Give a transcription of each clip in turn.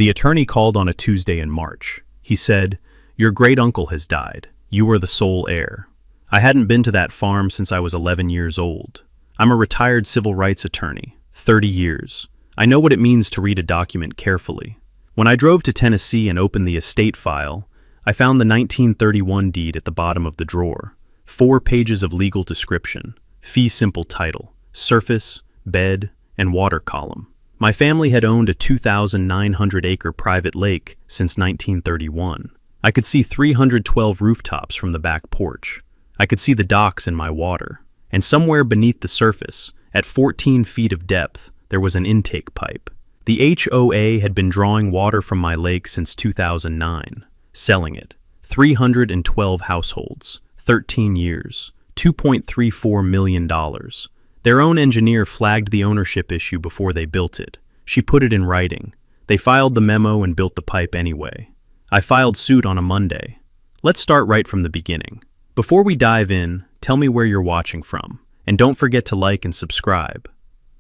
The attorney called on a Tuesday in March. He said, "Your great-uncle has died. You are the sole heir." I hadn't been to that farm since I was 11 years old. I'm a retired civil rights attorney, 30 years. I know what it means to read a document carefully. When I drove to Tennessee and opened the estate file, I found the 1931 deed at the bottom of the drawer. 4 pages of legal description, fee simple title, surface, bed, and water column. My family had owned a 2,900-acre private lake since 1931. I could see 312 rooftops from the back porch. I could see the docks in my water. And somewhere beneath the surface, at 14 feet of depth, there was an intake pipe. The HOA had been drawing water from my lake since 2009, selling it. 312 households, 13 years, $2.34 million. Their own engineer flagged the ownership issue before they built it. She put it in writing. They filed the memo and built the pipe anyway. I filed suit on a Monday. Let's start right from the beginning. Before we dive in, tell me where you're watching from, and don't forget to like and subscribe.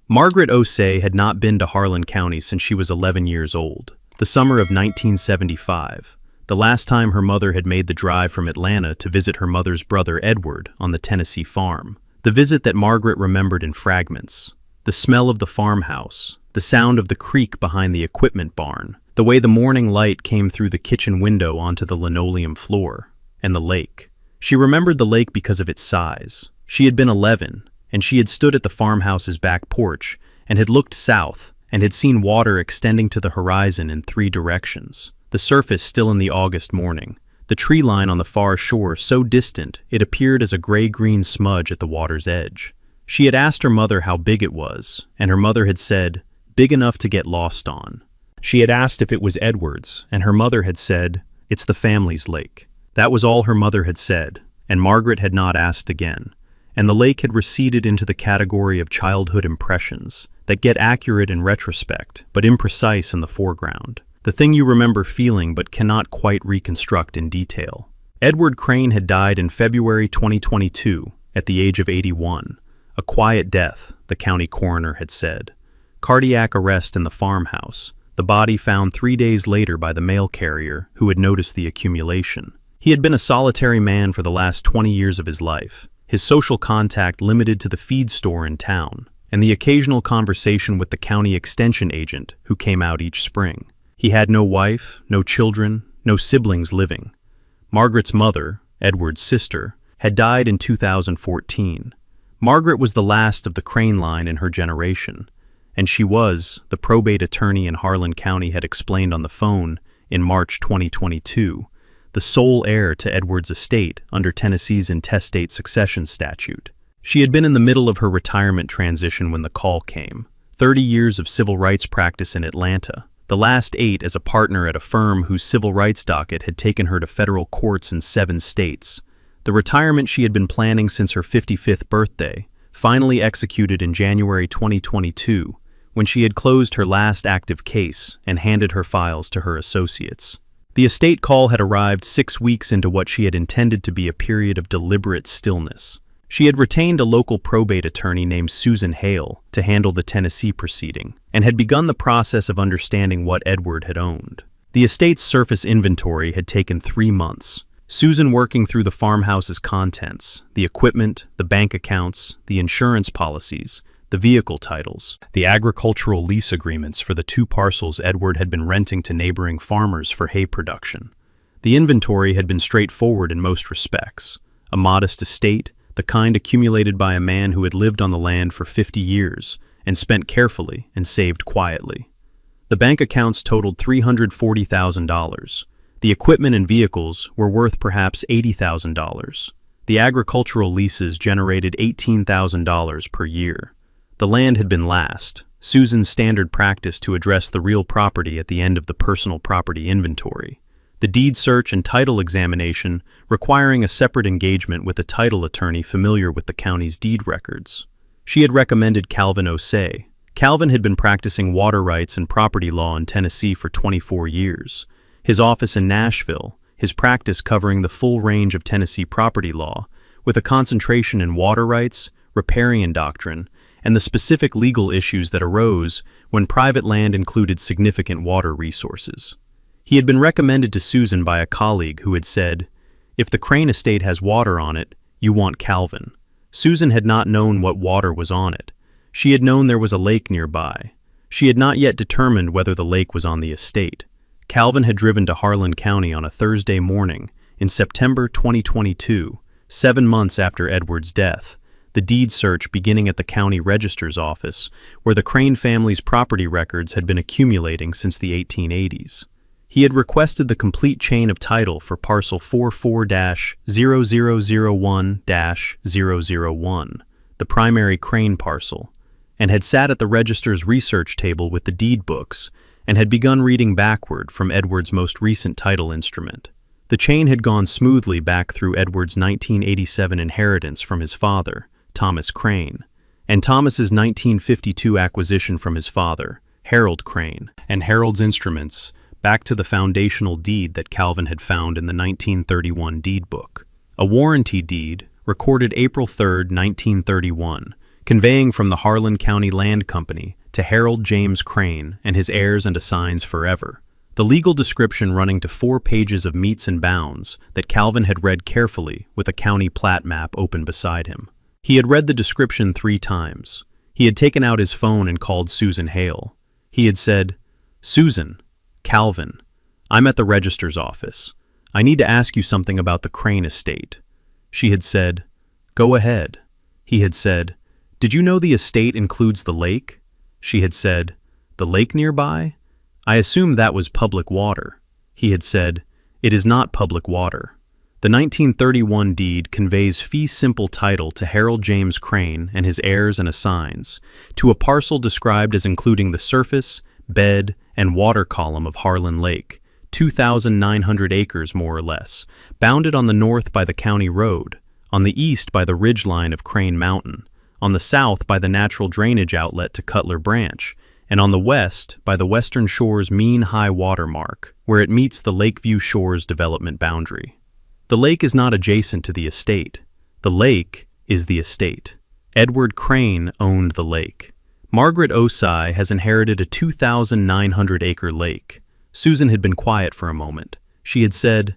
Margaret Osei had not been to Harlan County since she was 11 years old, the summer of 1975, the last time her mother had made the drive from Atlanta to visit her mother's brother Edward on the Tennessee farm. The visit that Margaret remembered in fragments. The smell of the farmhouse, the sound of the creak behind the equipment barn, the way the morning light came through the kitchen window onto the linoleum floor, and the lake. She remembered the lake because of its size. She had been 11, and she had stood at the farmhouse's back porch and had looked south and had seen water extending to the horizon in 3 directions, the surface still in the August morning. The tree line on the far shore so distant it appeared as a gray-green smudge at the water's edge. She had asked her mother how big it was, and her mother had said, "Big enough to get lost on." She had asked if it was Edward's, and her mother had said, "It's the family's lake." That was all her mother had said, and Margaret had not asked again. And the lake had receded into the category of childhood impressions that get accurate in retrospect, but imprecise in the foreground. The thing you remember feeling but cannot quite reconstruct in detail. Edward Crane had died in February 2022 at the age of 81. A quiet death, the county coroner had said. Cardiac arrest in the farmhouse, the body found 3 days later by the mail carrier who had noticed the accumulation. He had been a solitary man for the last 20 years of his life, his social contact limited to the feed store in town, and the occasional conversation with the county extension agent who came out each spring. He had no wife, no children, no siblings living. Margaret's mother, Edward's sister, had died in 2014. Margaret was the last of the Crane line in her generation, and she was, the probate attorney in Harlan County had explained on the phone in March 2022, the sole heir to Edward's estate under Tennessee's intestate succession statute. She had been in the middle of her retirement transition when the call came. 30 years of civil rights practice in Atlanta, the last 8 as a partner at a firm whose civil rights docket had taken her to federal courts in 7 states. The retirement she had been planning since her 55th birthday, finally executed in January 2022, when she had closed her last active case and handed her files to her associates. The estate call had arrived 6 weeks into what she had intended to be a period of deliberate stillness. She had retained a local probate attorney named Susan Hale to handle the Tennessee proceeding, and had begun the process of understanding what Edward had owned. The estate's surface inventory had taken 3 months. Susan working through the farmhouse's contents, the equipment, the bank accounts, the insurance policies, the vehicle titles, the agricultural lease agreements for the 2 parcels Edward had been renting to neighboring farmers for hay production. The inventory had been straightforward in most respects. A modest estate, the kind accumulated by a man who had lived on the land for 50 years and spent carefully and saved quietly. The bank accounts totaled $340,000. The equipment and vehicles were worth perhaps $80,000. The agricultural leases generated $18,000 per year. The land had been last, Susan's standard practice to address the real property at the end of the personal property inventory. The deed search and title examination requiring a separate engagement with a title attorney familiar with the county's deed records. She had recommended Calvin Osei. Calvin had been practicing water rights and property law in Tennessee for 24 years. His office in Nashville, his practice covering the full range of Tennessee property law, with a concentration in water rights, riparian doctrine, and the specific legal issues that arose when private land included significant water resources. He had been recommended to Susan by a colleague who had said, "If the Crane estate has water on it, you want Calvin." Susan had not known what water was on it. She had known there was a lake nearby. She had not yet determined whether the lake was on the estate. Calvin had driven to Harlan County on a Thursday morning in September 2022, 7 months after Edward's death, the deed search beginning at the county register's office, where the Crane family's property records had been accumulating since the 1880s. He had requested the complete chain of title for parcel 44-0001-001, the primary Crane parcel, and had sat at the register's research table with the deed books and had begun reading backward from Edward's most recent title instrument. The chain had gone smoothly back through Edward's 1987 inheritance from his father, Thomas Crane, and Thomas's 1952 acquisition from his father, Harold Crane, and Harold's instruments back to the foundational deed that Calvin had found in the 1931 deed book. A warranty deed, recorded April 3, 1931, conveying from the Harlan County Land Company to Harold James Crane and his heirs and assigns forever. The legal description running to 4 pages of metes and bounds that Calvin had read carefully with a county plat map open beside him. He had read the description 3 times. He had taken out his phone and called Susan Hale. He had said, "Susan, Calvin, I'm at the register's office. I need to ask you something about the Crane estate." She had said, "Go ahead." He had said, "Did you know the estate includes the lake?" She had said, "The lake nearby? I assumed that was public water." He had said, "It is not public water." The 1931 deed conveys fee simple title to Harold James Crane and his heirs and assigns to a parcel described as including the surface, bed, and water column of Harlan Lake, 2,900 acres more or less, bounded on the north by the county road, on the east by the ridge line of Crane Mountain, on the south by the natural drainage outlet to Cutler Branch, and on the west by the Western Shore's mean high water mark, where it meets the Lakeview Shores development boundary. The lake is not adjacent to the estate. The lake is the estate. Edward Crane owned the lake. Margaret Osai has inherited a 2,900-acre lake. Susan had been quiet for a moment. She had said,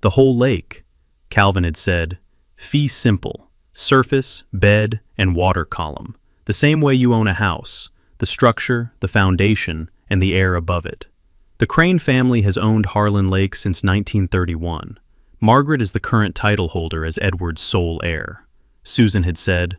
"The whole lake." Calvin had said, "Fee simple, surface, bed, and water column, the same way you own a house, the structure, the foundation, and the air above it." The Crane family has owned Harlan Lake since 1931. Margaret is the current title holder as Edward's sole heir. Susan had said,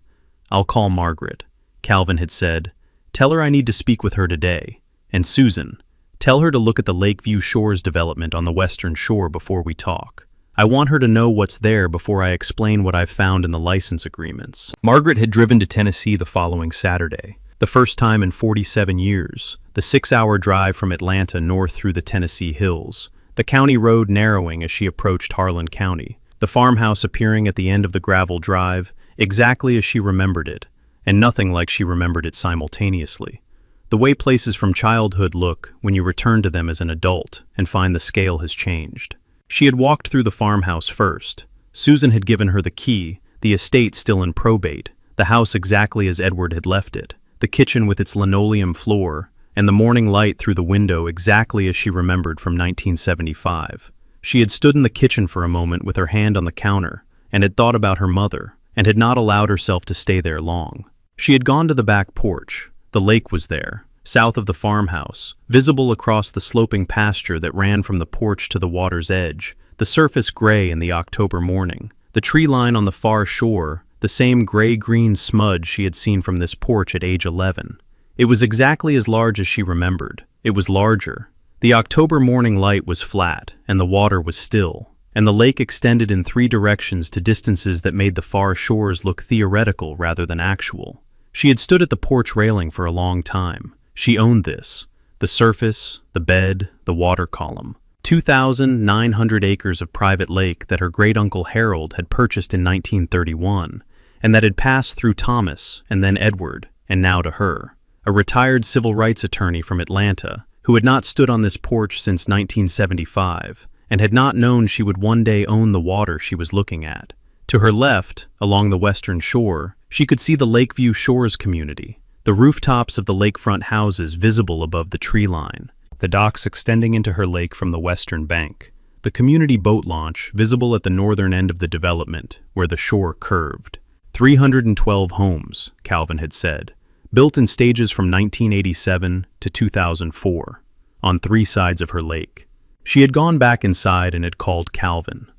"I'll call Margaret." Calvin had said, "Tell her I need to speak with her today." And Susan, "Tell her to look at the Lakeview Shores development on the Western Shore before we talk. I want her to know what's there before I explain what I've found in the license agreements." Margaret had driven to Tennessee the following Saturday, the first time in 47 years, the 6-hour drive from Atlanta north through the Tennessee hills, the county road narrowing as she approached Harlan County, the farmhouse appearing at the end of the gravel drive, exactly as she remembered it, and nothing like she remembered it simultaneously. The way places from childhood look when you return to them as an adult and find the scale has changed. She had walked through the farmhouse first. Susan had given her the key, the estate still in probate, the house exactly as Edward had left it, the kitchen with its linoleum floor, and the morning light through the window exactly as she remembered from 1975. She had stood in the kitchen for a moment with her hand on the counter and had thought about her mother and had not allowed herself to stay there long. She had gone to the back porch. The lake was there, south of the farmhouse, visible across the sloping pasture that ran from the porch to the water's edge, the surface gray in the October morning, the tree line on the far shore, the same gray-green smudge she had seen from this porch at age 11. It was exactly as large as she remembered. It was larger. The October morning light was flat, and the water was still, and the lake extended in 3 directions to distances that made the far shores look theoretical rather than actual. She had stood at the porch railing for a long time. She owned this, the surface, the bed, the water column. 2,900 acres of private lake that her great-uncle Harold had purchased in 1931, and that had passed through Thomas and then Edward, and now to her, a retired civil rights attorney from Atlanta, who had not stood on this porch since 1975, and had not known she would one day own the water she was looking at. To her left, along the western shore, She could see the Lakeview Shores community, the rooftops of the lakefront houses visible above the tree line, the docks extending into her lake from the western bank, the community boat launch visible at the northern end of the development where the shore curved. 312 homes, Calvin had said, built in stages from 1987 to 2004, on 3 sides of her lake. She had gone back inside and had called Calvin.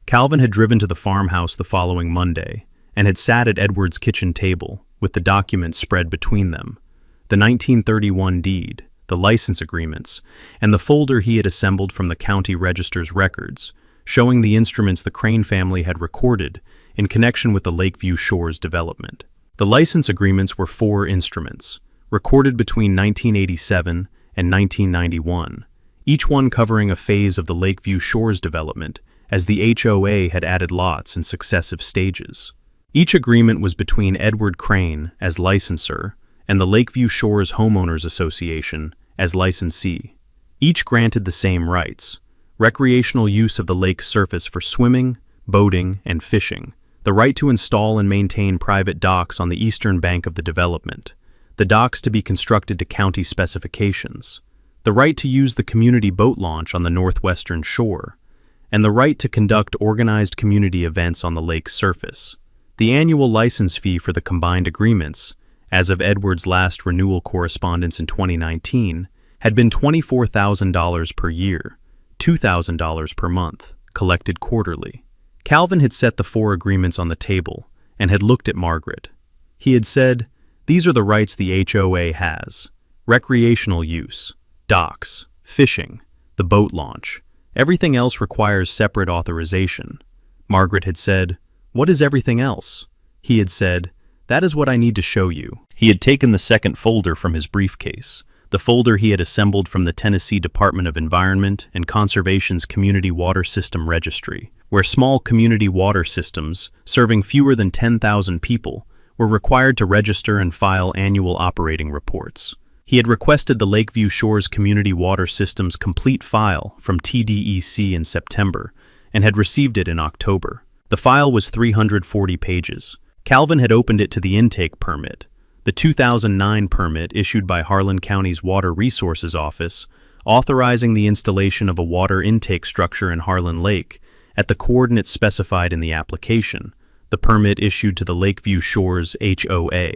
Calvin had driven to the farmhouse the following Monday and had sat at Edward's kitchen table with the documents spread between them, the 1931 deed, the license agreements, and the folder he had assembled from the county register's records, showing the instruments the Crane family had recorded in connection with the Lakeview Shores development. The license agreements were 4 instruments, recorded between 1987 and 1991, each one covering a phase of the Lakeview Shores development, as the HOA had added lots in successive stages. Each agreement was between Edward Crane as licensor and the Lakeview Shores Homeowners Association as licensee. Each granted the same rights: recreational use of the lake's surface for swimming, boating, and fishing, the right to install and maintain private docks on the eastern bank of the development, the docks to be constructed to county specifications, the right to use the community boat launch on the northwestern shore, and the right to conduct organized community events on the lake's surface. The annual license fee for the combined agreements, as of Edward's last renewal correspondence in 2019, had been $24,000 per year, $2,000 per month, collected quarterly. Calvin had set the 4 agreements on the table and had looked at Margaret. He had said, "These are the rights the HOA has: recreational use, docks, fishing, the boat launch. Everything else requires separate authorization." Margaret had said, "What is everything else?" He had said, "That is what I need to show you." He had taken the second folder from his briefcase, the folder he had assembled from the Tennessee Department of Environment and Conservation's Community Water System Registry, where small community water systems, serving fewer than 10,000 people, were required to register and file annual operating reports. He had requested the Lakeview Shores Community Water System's complete file from TDEC in September and had received it in October. The file was 340 pages. Calvin had opened it to the intake permit, the 2009 permit issued by Harlan County's Water Resources Office, authorizing the installation of a water intake structure in Harlan Lake at the coordinates specified in the application, the permit issued to the Lakeview Shores HOA.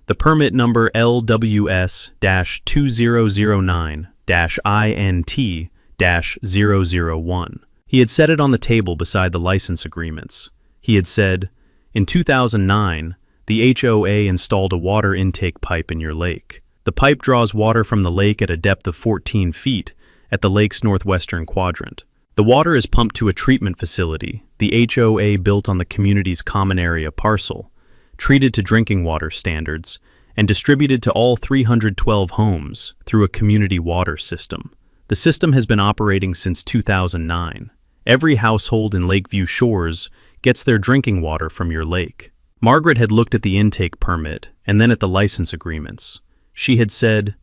The permit number LWS-2009-INT-001. He had set it on the table beside the license agreements. He had said, "In 2009, the HOA installed a water intake pipe in your lake. The pipe draws water from the lake at a depth of 14 feet at the lake's northwestern quadrant. The water is pumped to a treatment facility the HOA built on the community's common area parcel, treated to drinking water standards, and distributed to all 312 homes through a community water system. The system has been operating since 2009. Every household in Lakeview Shores gets their drinking water from your lake." Margaret had looked at the intake permit and then at the license agreements. She had said,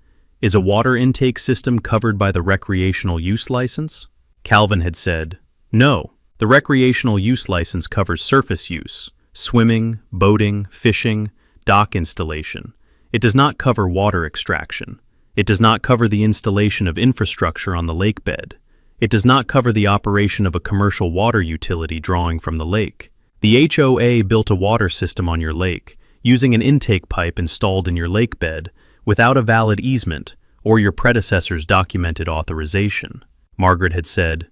"Is a water intake system covered by the recreational use license?" Calvin had said, "No, the recreational use license covers surface use, swimming, boating, fishing, dock installation. It does not cover water extraction. It does not cover the installation of infrastructure on the lake bed. It does not cover the operation of a commercial water utility drawing from the lake. The HOA built a water system on your lake, using an intake pipe installed in your lake bed, without a valid easement or your predecessor's documented authorization." Margaret had said,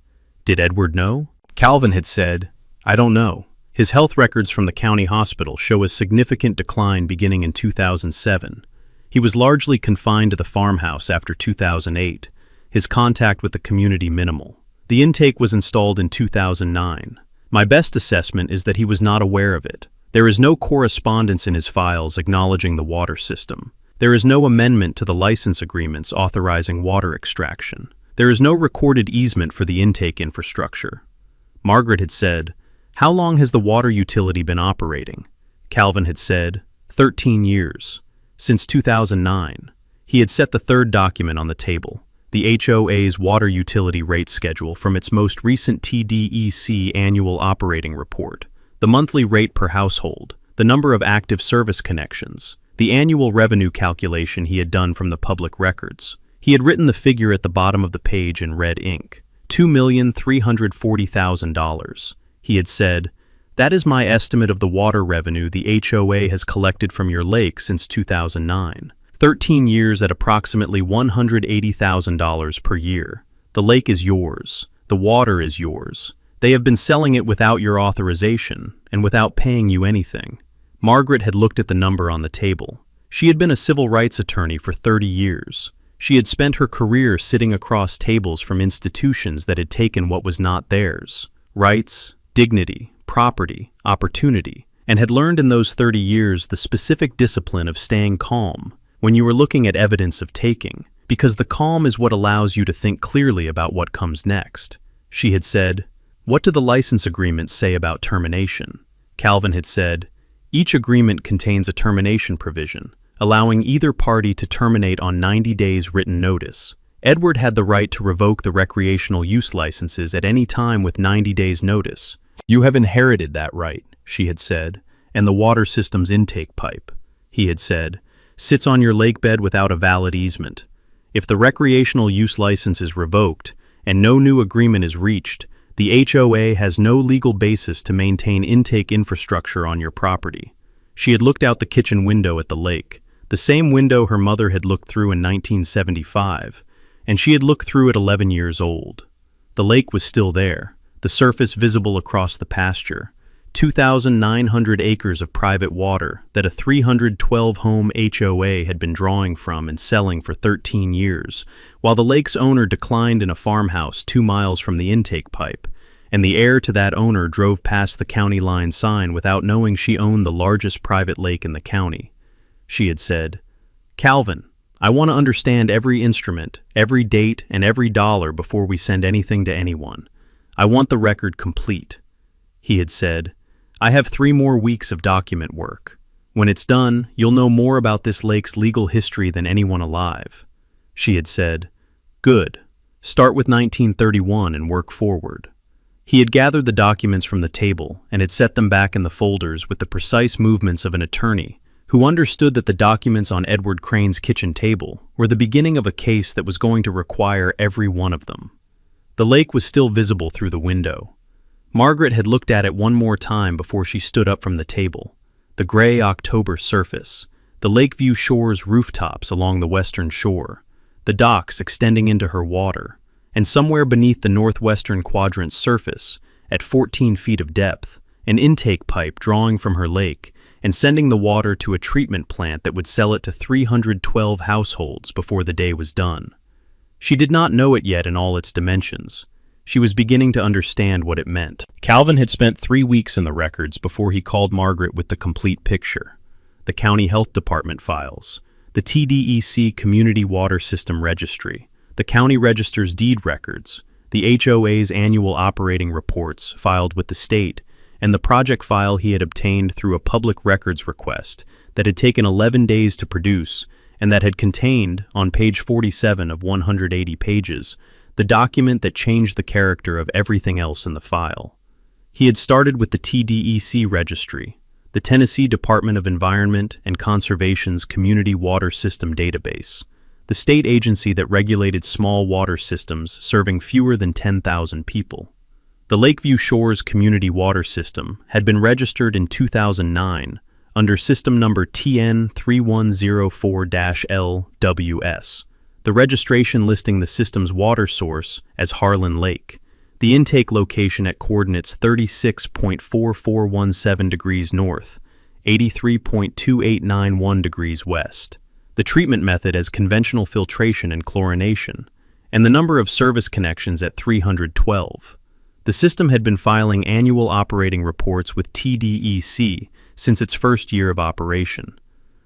"Did Edward know?" Calvin had said, "I don't know. His health records from the county hospital show a significant decline beginning in 2007. He was largely confined to the farmhouse after 2008, his contact with the community minimal. The intake was installed in 2009. My best assessment is that he was not aware of it. There is no correspondence in his files acknowledging the water system. There is no amendment to the license agreements authorizing water extraction. There is no recorded easement for the intake infrastructure." Margaret had said, "How long has the water utility been operating?" Calvin had said, 13 years, since 2009. He had set the third document on the table, the HOA's water utility rate schedule from its most recent TDEC annual operating report, the monthly rate per household, the number of active service connections, the annual revenue calculation he had done from the public records. He had written the figure at the bottom of the page in red ink, $2,340,000. He had said, "That is my estimate of the water revenue the HOA has collected from your lake since 2009. 13 years at approximately $180,000 per year. The lake is yours. The water is yours. They have been selling it without your authorization and without paying you anything." Margaret had looked at the number on the table. She had been a civil rights attorney for 30 years. She had spent her career sitting across tables from institutions that had taken what was not theirs: rights, dignity, property, opportunity, and had learned in those 30 years the specific discipline of staying calm when you were looking at evidence of taking, because the calm is what allows you to think clearly about what comes next. She had said, "What do the license agreements say about termination?" Calvin had said, "Each agreement contains a termination provision, allowing either party to terminate on 90 days written notice. Edward had the right to revoke the recreational use licenses at any time with 90 days notice. "You have inherited that right," she had said, "and the water system's intake pipe," he had said, "sits on your lake bed without a valid easement. If the recreational use license is revoked and no new agreement is reached, the HOA has no legal basis to maintain intake infrastructure on your property." She had looked out the kitchen window at the lake, the same window her mother had looked through in 1975, and she had looked through at 11 years old. The lake was still there, the surface visible across the pasture, 2,900 acres of private water that a 312-home HOA had been drawing from and selling for 13 years, while the lake's owner declined in a farmhouse 2 miles from the intake pipe, and the heir to that owner drove past the county line sign without knowing she owned the largest private lake in the county. She had said, "Calvin, I want to understand every instrument, every date, and every dollar before we send anything to anyone. I want the record complete." He had said, "I have 3 more weeks of document work. When it's done, you'll know more about this lake's legal history than anyone alive." She had said, "Good. Start with 1931 and work forward." He had gathered the documents from the table and had set them back in the folders with the precise movements of an attorney who understood that the documents on Edward Crane's kitchen table were the beginning of a case that was going to require every one of them. The lake was still visible through the window. Margaret had looked at it one more time before she stood up from the table. The gray October surface, the Lakeview Shore's rooftops along the western shore, the docks extending into her water, and somewhere beneath the northwestern quadrant's surface, at 14 feet of depth, an intake pipe drawing from her lake and sending the water to a treatment plant that would sell it to 312 households before the day was done. She did not know it yet in all its dimensions. She was beginning to understand what it meant. Calvin had spent 3 weeks in the records before he called Margaret with the complete picture: the county health department files, the TDEC Community Water System Registry, the county register's deed records, the HOA's annual operating reports filed with the state, and the project file he had obtained through a public records request that had taken 11 days to produce and that had contained, on page 47 of 180 pages, the document that changed the character of everything else in the file. He had started with the TDEC registry, the Tennessee Department of Environment and Conservation's Community Water System Database, the state agency that regulated small water systems serving fewer than 10,000 people. The Lakeview Shore's Community Water System had been registered in 2009 under system number TN3104-LWS, the registration listing the system's water source as Harlan Lake, the intake location at coordinates 36.4417 degrees north, 83.2891 degrees west, the treatment method as conventional filtration and chlorination, and the number of service connections at 312. The system had been filing annual operating reports with TDEC since its first year of operation.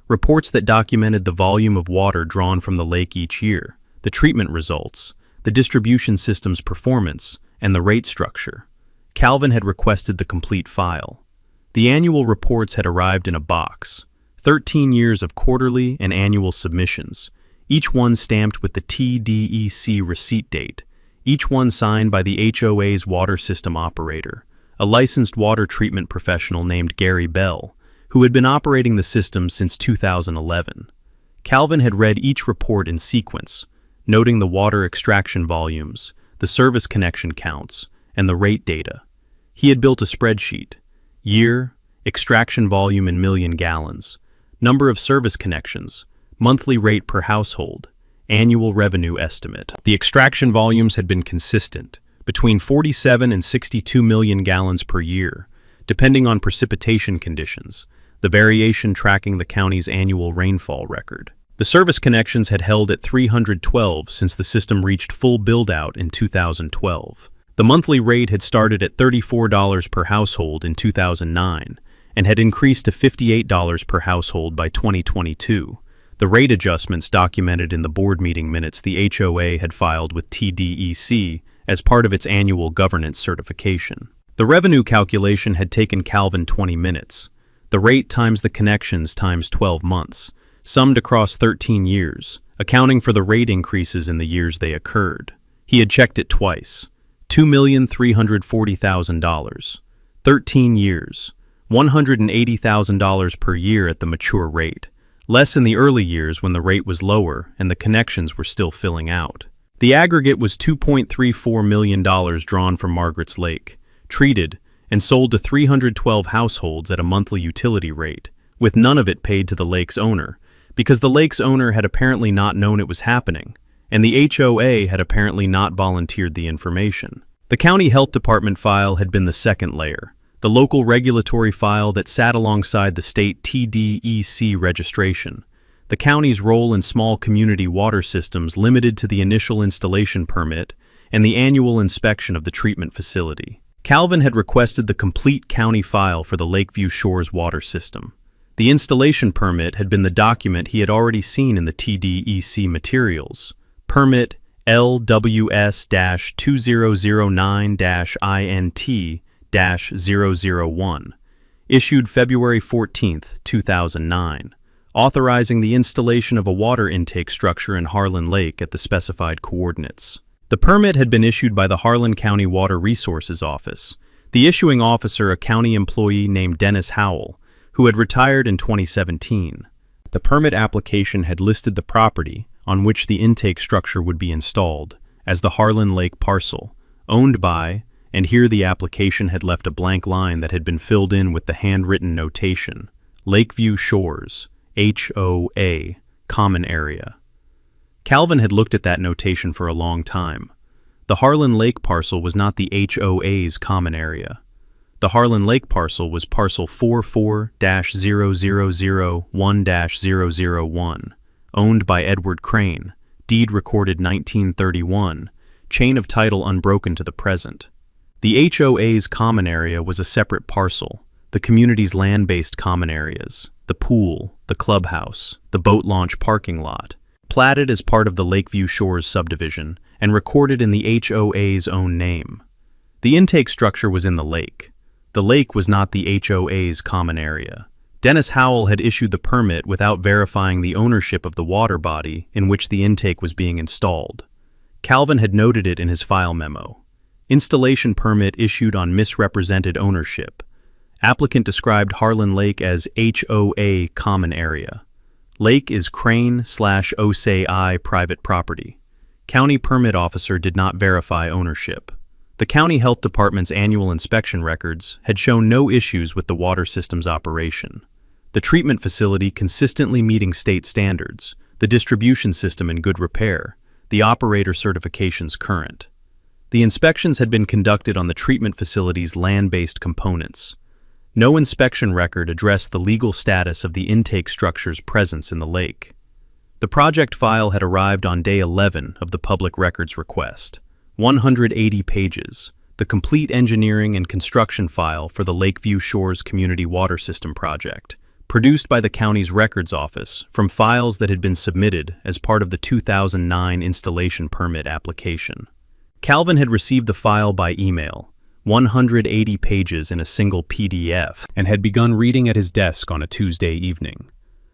Reports that documented the volume of water drawn from the lake each year, the treatment results, the distribution system's performance, and the rate structure. Calvin had requested the complete file. The annual reports had arrived in a box, 13 years of quarterly and annual submissions, each one stamped with the TDEC receipt date, each one signed by the HOA's water system operator, a licensed water treatment professional named Gary Bell, who had been operating the system since 2011. Calvin had read each report in sequence, noting the water extraction volumes, the service connection counts, and the rate data. He had built a spreadsheet: year, extraction volume in million gallons, number of service connections, monthly rate per household, annual revenue estimate. The extraction volumes had been consistent, between 47 and 62 million gallons per year, depending on precipitation conditions, the variation tracking the county's annual rainfall record. The service connections had held at 312 since the system reached full build-out in 2012. The monthly rate had started at $34 per household in 2009 and had increased to $58 per household by 2022. The rate adjustments documented in the board meeting minutes the HOA had filed with TDEC as part of its annual governance certification. The revenue calculation had taken Calvin 20 minutes. The rate times the connections times 12 months, summed across 13 years, accounting for the rate increases in the years they occurred. He had checked it twice. $2,340,000. 13 years. $180,000 per year at the mature rate. Less in the early years when the rate was lower and the connections were still filling out. The aggregate was $2.34 million drawn from Margaret's Lake, treated, and sold to 312 households at a monthly utility rate, with none of it paid to the lake's owner, because the lake's owner had apparently not known it was happening, and the HOA had apparently not volunteered the information. The county health department file had been the second layer, the local regulatory file that sat alongside the state TDEC registration. The county's role in small community water systems limited to the initial installation permit and the annual inspection of the treatment facility. Calvin had requested the complete county file for the Lakeview Shores water system. The installation permit had been the document he had already seen in the TDEC materials. Permit LWS-2009-INT-001, issued February 14, 2009, authorizing the installation of a water intake structure in Harlan Lake at the specified coordinates. The permit had been issued by the Harlan County Water Resources Office, the issuing officer a county employee named Dennis Howell, who had retired in 2017. The permit application had listed the property on which the intake structure would be installed as the Harlan Lake parcel, owned by, and here the application had left a blank line that had been filled in with the handwritten notation, Lakeview Shores, HOA, Common Area. Calvin had looked at that notation for a long time. The Harlan Lake parcel was not the HOA's common area. The Harlan Lake parcel was parcel 44-0001-001, owned by Edward Crane, deed recorded 1931, chain of title unbroken to the present. The HOA's common area was a separate parcel, the community's land-based common areas, the pool, the clubhouse, the boat launch parking lot, platted as part of the Lakeview Shores subdivision and recorded in the HOA's own name. The intake structure was in the lake. The lake was not the HOA's common area. Dennis Howell had issued the permit without verifying the ownership of the water body in which the intake was being installed. Calvin had noted it in his file memo. Installation permit issued on misrepresented ownership. Applicant described Harlan Lake as HOA common area. Lake is Crane/Osei private property. County permit officer did not verify ownership. The county health department's annual inspection records had shown no issues with the water system's operation. The treatment facility consistently meeting state standards, the distribution system in good repair, the operator certifications current. The inspections had been conducted on the treatment facility's land-based components. No inspection record addressed the legal status of the intake structure's presence in the lake. The project file had arrived on day 11 of the public records request. 180 pages, the complete engineering and construction file for the Lakeview Shores Community Water System project, produced by the county's records office from files that had been submitted as part of the 2009 installation permit application. Calvin had received the file by email, 180 pages in a single PDF, and had begun reading at his desk on a Tuesday evening.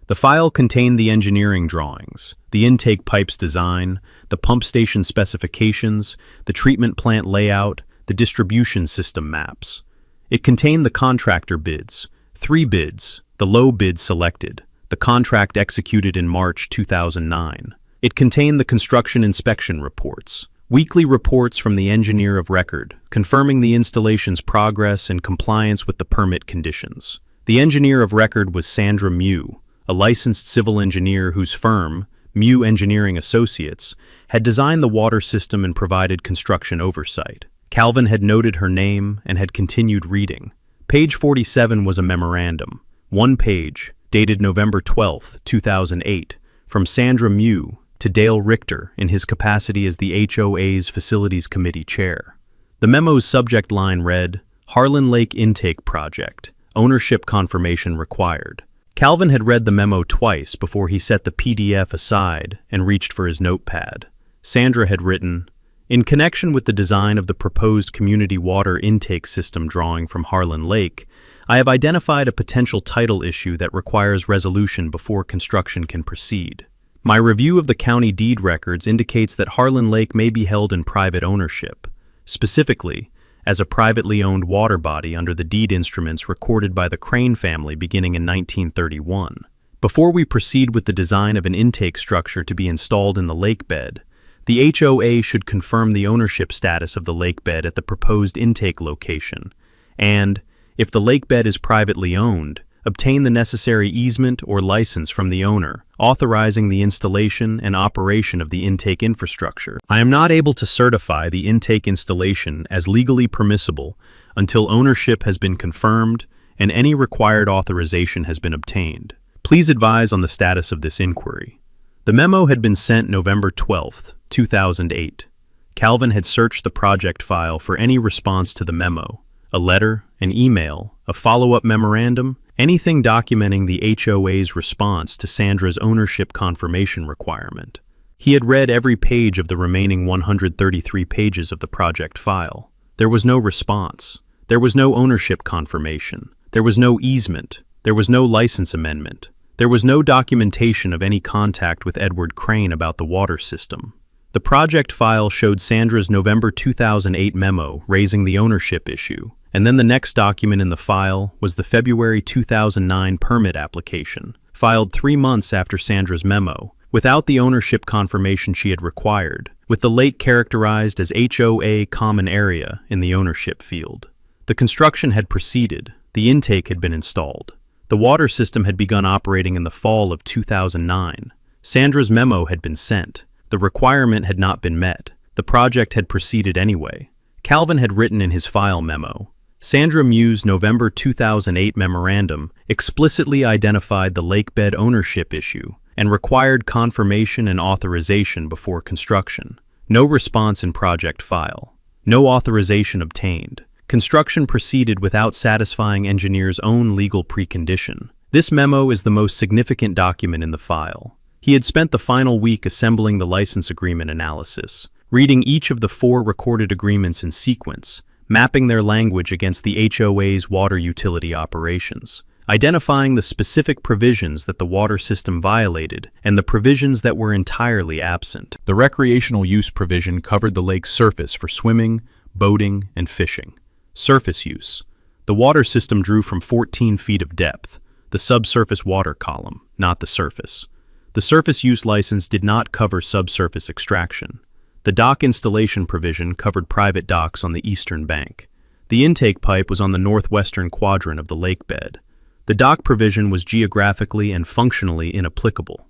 The file contained the engineering drawings, the intake pipes design, the pump station specifications, the treatment plant layout, the distribution system maps. It contained the contractor bids, 3 bids, the low bid selected, the contract executed in March 2009. It contained the construction inspection reports, weekly reports from the engineer of record, confirming the installation's progress and compliance with the permit conditions. The engineer of record was Sandra Mew, a licensed civil engineer whose firm, Mew Engineering Associates, had designed the water system and provided construction oversight. Calvin had noted her name and had continued reading. Page 47 was a memorandum, one page, dated November 12, 2008, from Sandra Mew to Dale Richter in his capacity as the HOA's Facilities Committee Chair. The memo's subject line read, Harlan Lake Intake Project, Ownership Confirmation Required. Calvin had read the memo twice before he set the PDF aside and reached for his notepad. Sandra had written, in connection with the design of the proposed community water intake system drawing from Harlan Lake, I have identified a potential title issue that requires resolution before construction can proceed. My review of the county deed records indicates that Harlan Lake may be held in private ownership, specifically as a privately owned water body under the deed instruments recorded by the Crane family beginning in 1931. Before we proceed with the design of an intake structure to be installed in the lake bed, the HOA should confirm the ownership status of the lake bed at the proposed intake location, and, if the lake bed is privately owned, obtain the necessary easement or license from the owner, authorizing the installation and operation of the intake infrastructure. I am not able to certify the intake installation as legally permissible until ownership has been confirmed and any required authorization has been obtained. Please advise on the status of this inquiry. The memo had been sent November 12, 2008. Calvin had searched the project file for any response to the memo, a letter, an email, a follow-up memorandum, anything documenting the HOA's response to Sandra's ownership confirmation requirement. He had read every page of the remaining 133 pages of the project file. There was no response. There was no ownership confirmation. There was no easement. There was no license amendment. There was no documentation of any contact with Edward Crane about the water system. The project file showed Sandra's November 2008 memo raising the ownership issue, and then the next document in the file was the February 2009 permit application, filed 3 months after Sandra's memo, without the ownership confirmation she had required, with the lake characterized as HOA common area in the ownership field. The construction had proceeded, the intake had been installed. The water system had begun operating in the fall of 2009. Sandra's memo had been sent. The requirement had not been met. The project had proceeded anyway. Calvin had written in his file memo, Sandra Mew's November 2008 memorandum explicitly identified the lake bed ownership issue and required confirmation and authorization before construction. No response in project file. No authorization obtained. Construction proceeded without satisfying engineer's own legal precondition. This memo is the most significant document in the file. He had spent the final week assembling the license agreement analysis, reading each of the 4 recorded agreements in sequence, mapping their language against the HOA's water utility operations, identifying the specific provisions that the water system violated and the provisions that were entirely absent. The recreational use provision covered the lake's surface for swimming, boating, and fishing. Surface use. The water system drew from 14 feet of depth, the subsurface water column, not the surface. The surface use license did not cover subsurface extraction. The dock installation provision covered private docks on the eastern bank. The intake pipe was on the northwestern quadrant of the lake bed. The dock provision was geographically and functionally inapplicable.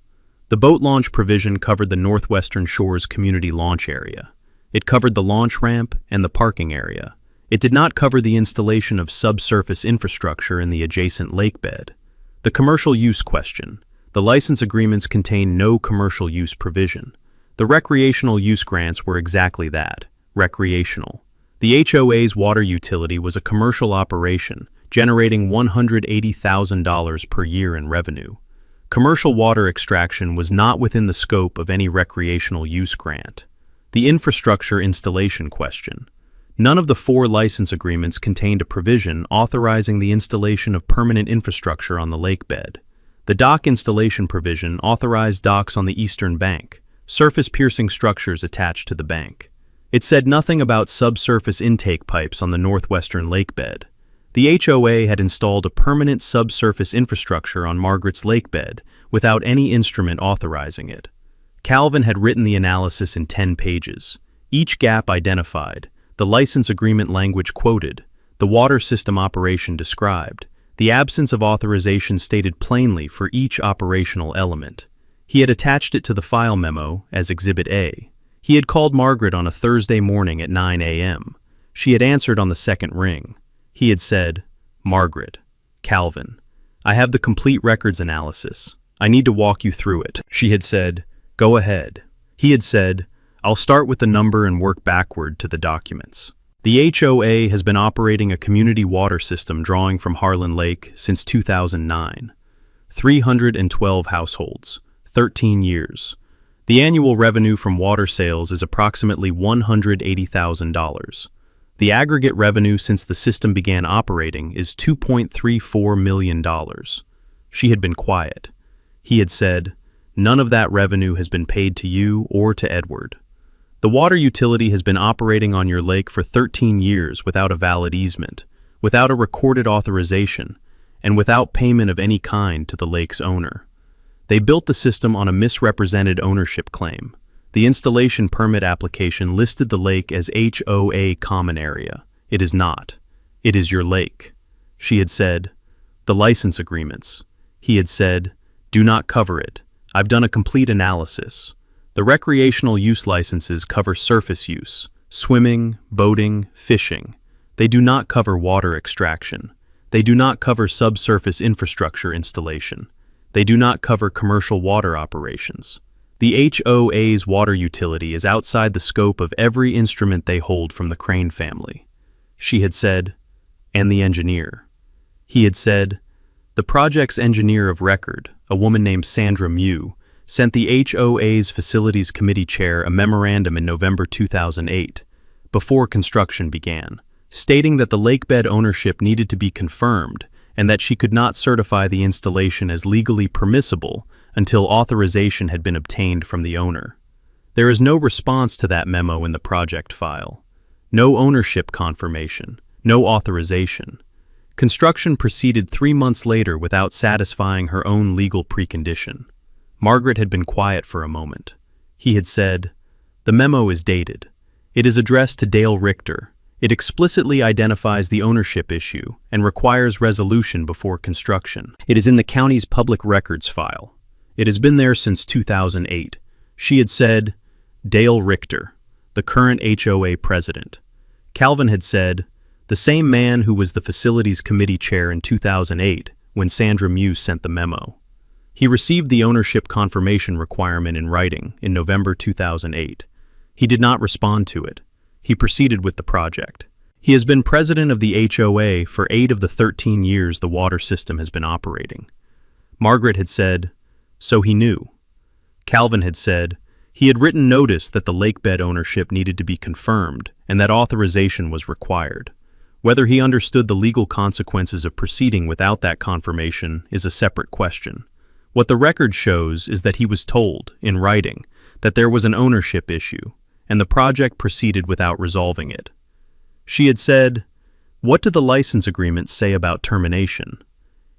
The boat launch provision covered the northwestern shore's community launch area. It covered the launch ramp and the parking area. It did not cover the installation of subsurface infrastructure in the adjacent lake bed. The commercial use question. The license agreements contain no commercial use provision. The recreational use grants were exactly that, recreational. The HOA's water utility was a commercial operation, generating $180,000 per year in revenue. Commercial water extraction was not within the scope of any recreational use grant. The infrastructure installation question. None of the 4 license agreements contained a provision authorizing the installation of permanent infrastructure on the lake bed. The dock installation provision authorized docks on the eastern bank, surface-piercing structures attached to the bank. It said nothing about subsurface intake pipes on the northwestern lake bed. The HOA had installed a permanent subsurface infrastructure on Margaret's lakebed without any instrument authorizing it. Calvin had written the analysis in 10 pages, each gap identified, the license agreement language quoted, the water system operation described, the absence of authorization stated plainly for each operational element. He had attached it to the file memo as Exhibit A. He had called Margaret on a Thursday morning at 9 a.m. She had answered on the second ring. He had said, "Margaret, Calvin, I have the complete records analysis. I need to walk you through it." She had said, "Go ahead." He had said, "I'll start with the number and work backward to the documents." The HOA has been operating a community water system drawing from Harlan Lake since 2009. 312 households, 13 years. The annual revenue from water sales is approximately $180,000. The aggregate revenue since the system began operating is $2.34 million. She had been quiet. He had said, "None of that revenue has been paid to you or to Edward. The water utility has been operating on your lake for 13 years without a valid easement, without a recorded authorization, and without payment of any kind to the lake's owner. They built the system on a misrepresented ownership claim. The installation permit application listed the lake as HOA common area. It is not. It is your lake." She had said, "The license agreements." He had said, "Do not cover it. I've done a complete analysis. The recreational use licenses cover surface use, swimming, boating, fishing. They do not cover water extraction. They do not cover subsurface infrastructure installation. They do not cover commercial water operations. The HOA's water utility is outside the scope of every instrument they hold from the Crane family." She had said, "And the engineer." He had said, "The project's engineer of record, a woman named Sandra Mew, sent the HOA's Facilities Committee chair a memorandum in November 2008, before construction began, stating that the lakebed ownership needed to be confirmed and that she could not certify the installation as legally permissible until authorization had been obtained from the owner. There is no response to that memo in the project file. No ownership confirmation, no authorization. Construction proceeded 3 months later without satisfying her own legal precondition. Margaret had been quiet for a moment. He had said, "The memo is dated. It is addressed to Dale Richter. It explicitly identifies the ownership issue and requires resolution before construction. It is in the county's public records file. It has been there since 2008. She had said, "Dale Richter, the current HOA president." Calvin had said, "The same man who was the Facilities Committee chair in 2008 when Sandra Mew sent the memo." He received the ownership confirmation requirement in writing in November 2008. He did not respond to it. He proceeded with the project. He has been president of the HOA for 8 of the 13 years the water system has been operating. Margaret had said, "So he knew." Calvin had said, he had written notice that the lakebed ownership needed to be confirmed and that authorization was required. Whether he understood the legal consequences of proceeding without that confirmation is a separate question. What the record shows is that he was told, in writing, that there was an ownership issue, and the project proceeded without resolving it. She had said, "What do the license agreements say about termination?"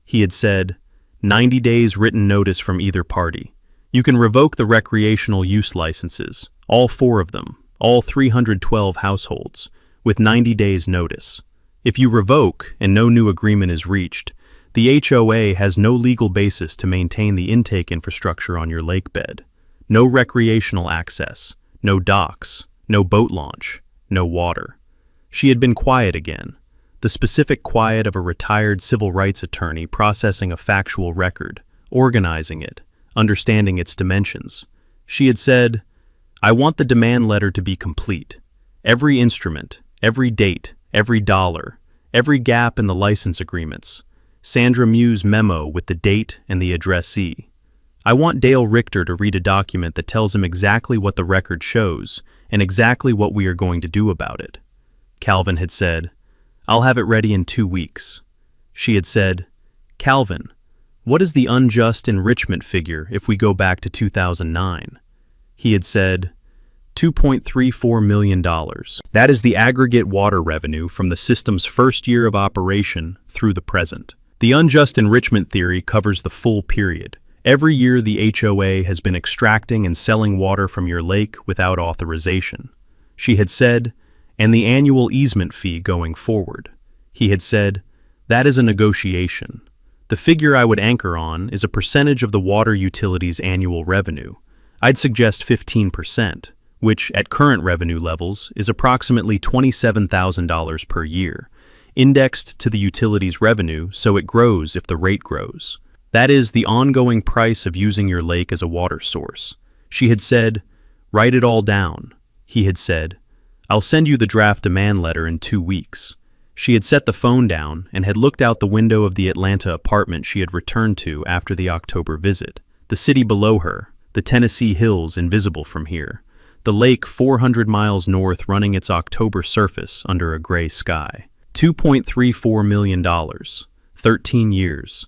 He had said, 90 days written notice from either party. You can revoke the recreational use licenses, all 4 of them, all 312 households, with 90 days notice. If you revoke and no new agreement is reached, the HOA has no legal basis to maintain the intake infrastructure on your lakebed. No recreational access, no docks, no boat launch, no water. She had been quiet again, the specific quiet of a retired civil rights attorney processing a factual record, organizing it, understanding its dimensions. She had said, "I want the demand letter to be complete. Every instrument, every date, every dollar, every gap in the license agreements. Sandra Mew's memo with the date and the addressee. I want Dale Richter to read a document that tells him exactly what the record shows and exactly what we are going to do about it." Calvin had said, "I'll have it ready in 2 weeks." She had said, "Calvin, what is the unjust enrichment figure if we go back to 2009? He had said, $2.34 million. That is the aggregate water revenue from the system's first year of operation through the present. The unjust enrichment theory covers the full period. Every year the HOA has been extracting and selling water from your lake without authorization. She had said, and the annual easement fee going forward. He had said, that is a negotiation. The figure I would anchor on is a percentage of the water utility's annual revenue. I'd suggest 15%, which at current revenue levels is approximately $27,000 per year, indexed to the utility's revenue so it grows if the rate grows. That is the ongoing price of using your lake as a water source. She had said, write it all down. He had said, I'll send you the draft demand letter in 2 weeks. She had set the phone down and had looked out the window of the Atlanta apartment she had returned to after the October visit. The city below her, the Tennessee hills invisible from here, the lake 400 miles north running its October surface under a gray sky. $2.34 million, 13 years,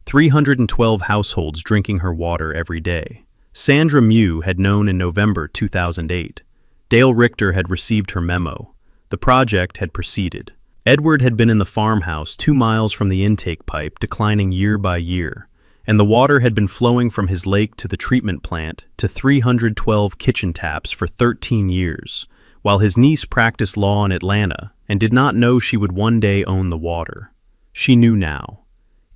312 households drinking her water every day. Sandra Mew had known in November 2008. Dale Richter had received her memo. The project had proceeded. Edward had been in the farmhouse 2 miles from the intake pipe, declining year by year, and the water had been flowing from his lake to the treatment plant to 312 kitchen taps for 13 years, while his niece practiced law in Atlanta and did not know she would one day own the water. She knew now.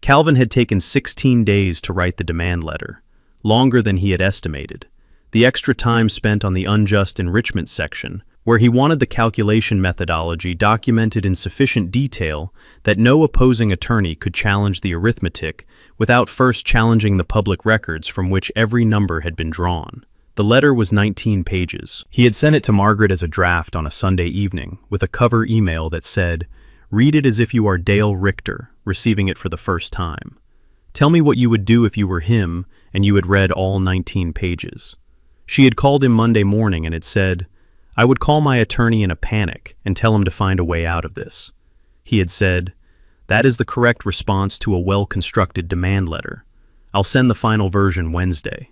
Calvin had taken 16 days to write the demand letter, longer than he had estimated. The extra time spent on the unjust enrichment section, where he wanted the calculation methodology documented in sufficient detail that no opposing attorney could challenge the arithmetic without first challenging the public records from which every number had been drawn. The letter was 19 pages. He had sent it to Margaret as a draft on a Sunday evening, with a cover email that said, read it as if you are Dale Richter, receiving it for the first time. Tell me what you would do if you were him and you had read all 19 pages. She had called him Monday morning and had said, I would call my attorney in a panic and tell him to find a way out of this. He had said, that is the correct response to a well-constructed demand letter. I'll send the final version Wednesday.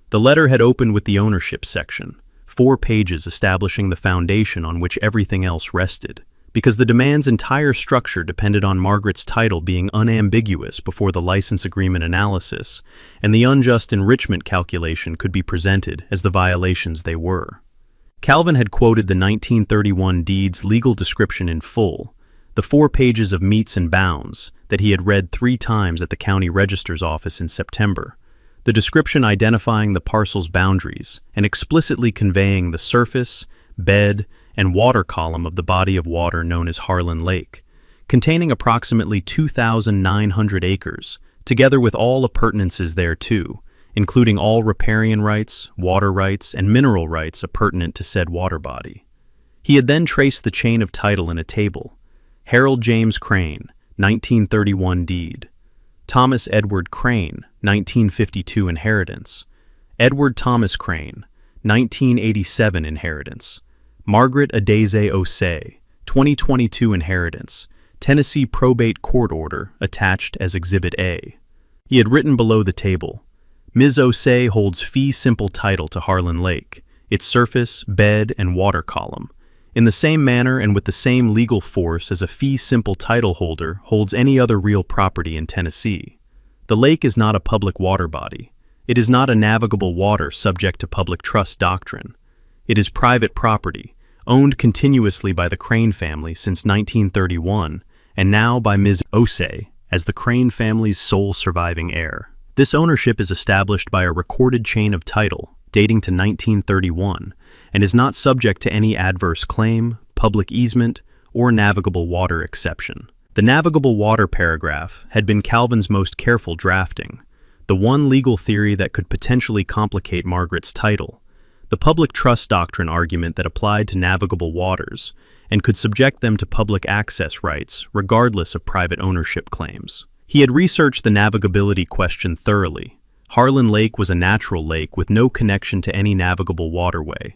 The letter had opened with the ownership section, 4 pages establishing the foundation on which everything else rested, because the demand's entire structure depended on Margaret's title being unambiguous before the license agreement analysis, and the unjust enrichment calculation could be presented as the violations they were. Calvin had quoted the 1931 deed's legal description in full, the 4 pages of metes and bounds that he had read 3 times at the county register's office in September, the description identifying the parcel's boundaries and explicitly conveying the surface, bed, and water column of the body of water known as Harlan Lake, containing approximately 2,900 acres, together with all appurtenances thereto, including all riparian rights, water rights, and mineral rights appurtenant to said water body. He had then traced the chain of title in a table. Harold James Crane, 1931 deed. Thomas Edward Crane, 1952 inheritance. Edward Thomas Crane, 1987 inheritance. Margaret Adeze Osei, 2022 inheritance. Tennessee probate court order attached as Exhibit A. He had written below the table, Ms. Osei holds fee simple title to Harlan Lake, its surface, bed, and water column, in the same manner and with the same legal force as a fee simple title holder holds any other real property in Tennessee. The lake is not a public water body. It is not a navigable water subject to public trust doctrine. It is private property, owned continuously by the Crane family since 1931, and now by Ms. Osei as the Crane family's sole surviving heir. This ownership is established by a recorded chain of title dating to 1931 and is not subject to any adverse claim, public easement, or navigable water exception. The navigable water paragraph had been Calvin's most careful drafting, the one legal theory that could potentially complicate Margaret's title, the public trust doctrine argument that applied to navigable waters and could subject them to public access rights regardless of private ownership claims. He had researched the navigability question thoroughly. Harlan Lake was a natural lake with no connection to any navigable waterway,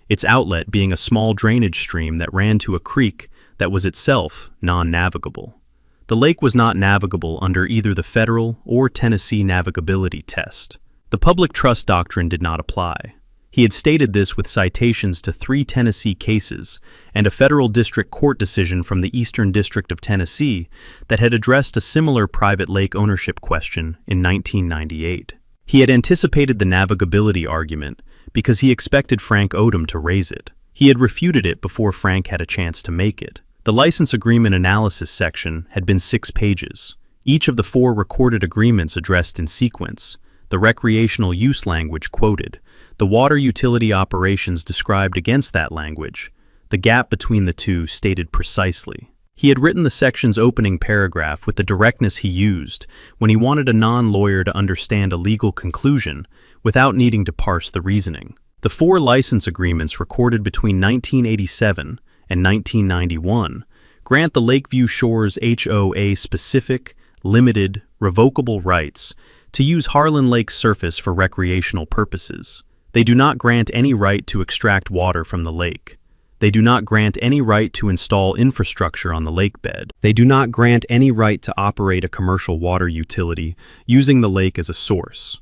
its outlet being a small drainage stream that ran to a creek that was itself non-navigable. The lake was not navigable under either the federal or Tennessee navigability test. The public trust doctrine did not apply. He had stated this with citations to 3 Tennessee cases and a federal district court decision from the Eastern District of Tennessee that had addressed a similar private lake ownership question in 1998. He had anticipated the navigability argument because he expected Frank Odom to raise it. He had refuted it before Frank had a chance to make it. The license agreement analysis section had been 6 pages. Each of the 4 recorded agreements addressed in sequence, the recreational use language quoted, the water utility operations described against that language, the gap between the two stated precisely. He had written the section's opening paragraph with the directness he used when he wanted a non-lawyer to understand a legal conclusion without needing to parse the reasoning. The 4 license agreements recorded between 1987 and 1991 grant the Lakeview Shores HOA specific, limited, revocable rights to use Harlan Lake's surface for recreational purposes. They do not grant any right to extract water from the lake. They do not grant any right to install infrastructure on the lakebed. They do not grant any right to operate a commercial water utility using the lake as a source.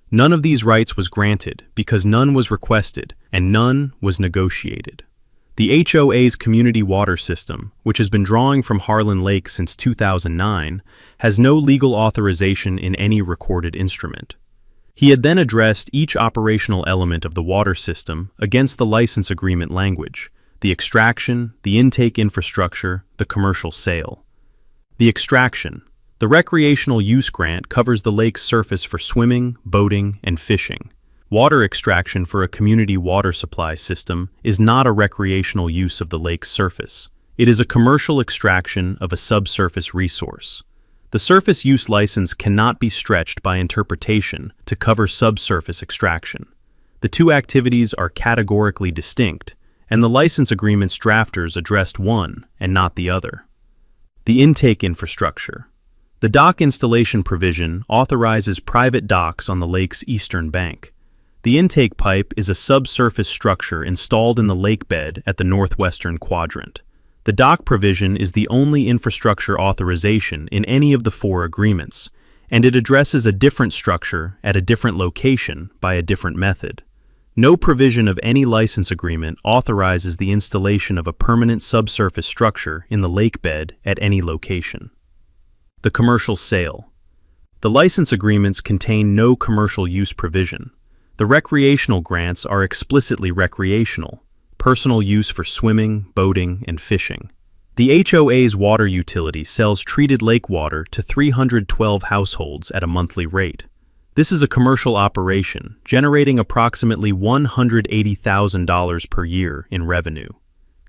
None of these rights was granted because none was requested and none was negotiated. The HOA's community water system, which has been drawing from Harlan Lake since 2009, has no legal authorization in any recorded instrument. He had then addressed each operational element of the water system against the license agreement language, the extraction, the intake infrastructure, the commercial sale. The extraction. The recreational use grant covers the lake's surface for swimming, boating, and fishing. Water extraction for a community water supply system is not a recreational use of the lake's surface. It is a commercial extraction of a subsurface resource. The surface use license cannot be stretched by interpretation to cover subsurface extraction. The 2 activities are categorically distinct, and the license agreement's drafters addressed one and not the other. The intake infrastructure. The dock installation provision authorizes private docks on the lake's eastern bank. The intake pipe is a subsurface structure installed in the lakebed at the northwestern quadrant. The dock provision is the only infrastructure authorization in any of the 4 agreements, and it addresses a different structure at a different location by a different method. No provision of any license agreement authorizes the installation of a permanent subsurface structure in the lakebed at any location. The commercial sale. The license agreements contain no commercial use provision. The recreational grants are explicitly recreational, personal use for swimming, boating, and fishing. The HOA's water utility sells treated lake water to 312 households at a monthly rate. This is a commercial operation, generating approximately $180,000 per year in revenue.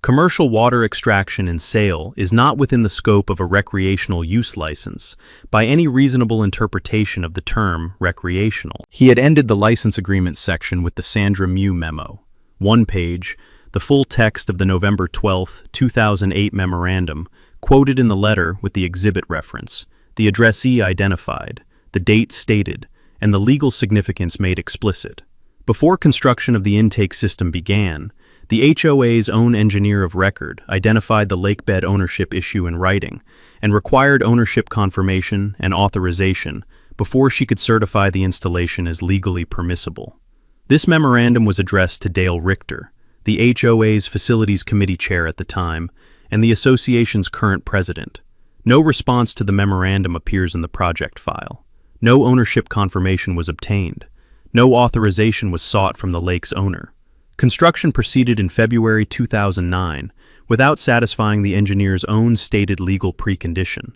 Commercial water extraction and sale is not within the scope of a recreational use license by any reasonable interpretation of the term recreational. He had ended the license agreement section with the Sandra Mew memo. 1 page, the full text of the November 12, 2008 memorandum, quoted in the letter with the exhibit reference, the addressee identified, the date stated, and the legal significance made explicit. Before construction of the intake system began, the HOA's own engineer of record identified the lakebed ownership issue in writing and required ownership confirmation and authorization before she could certify the installation as legally permissible. This memorandum was addressed to Dale Richter, the HOA's Facilities Committee chair at the time, and the association's current president. No response to the memorandum appears in the project file. No ownership confirmation was obtained. No authorization was sought from the lake's owner. Construction proceeded in February 2009 without satisfying the engineer's own stated legal precondition.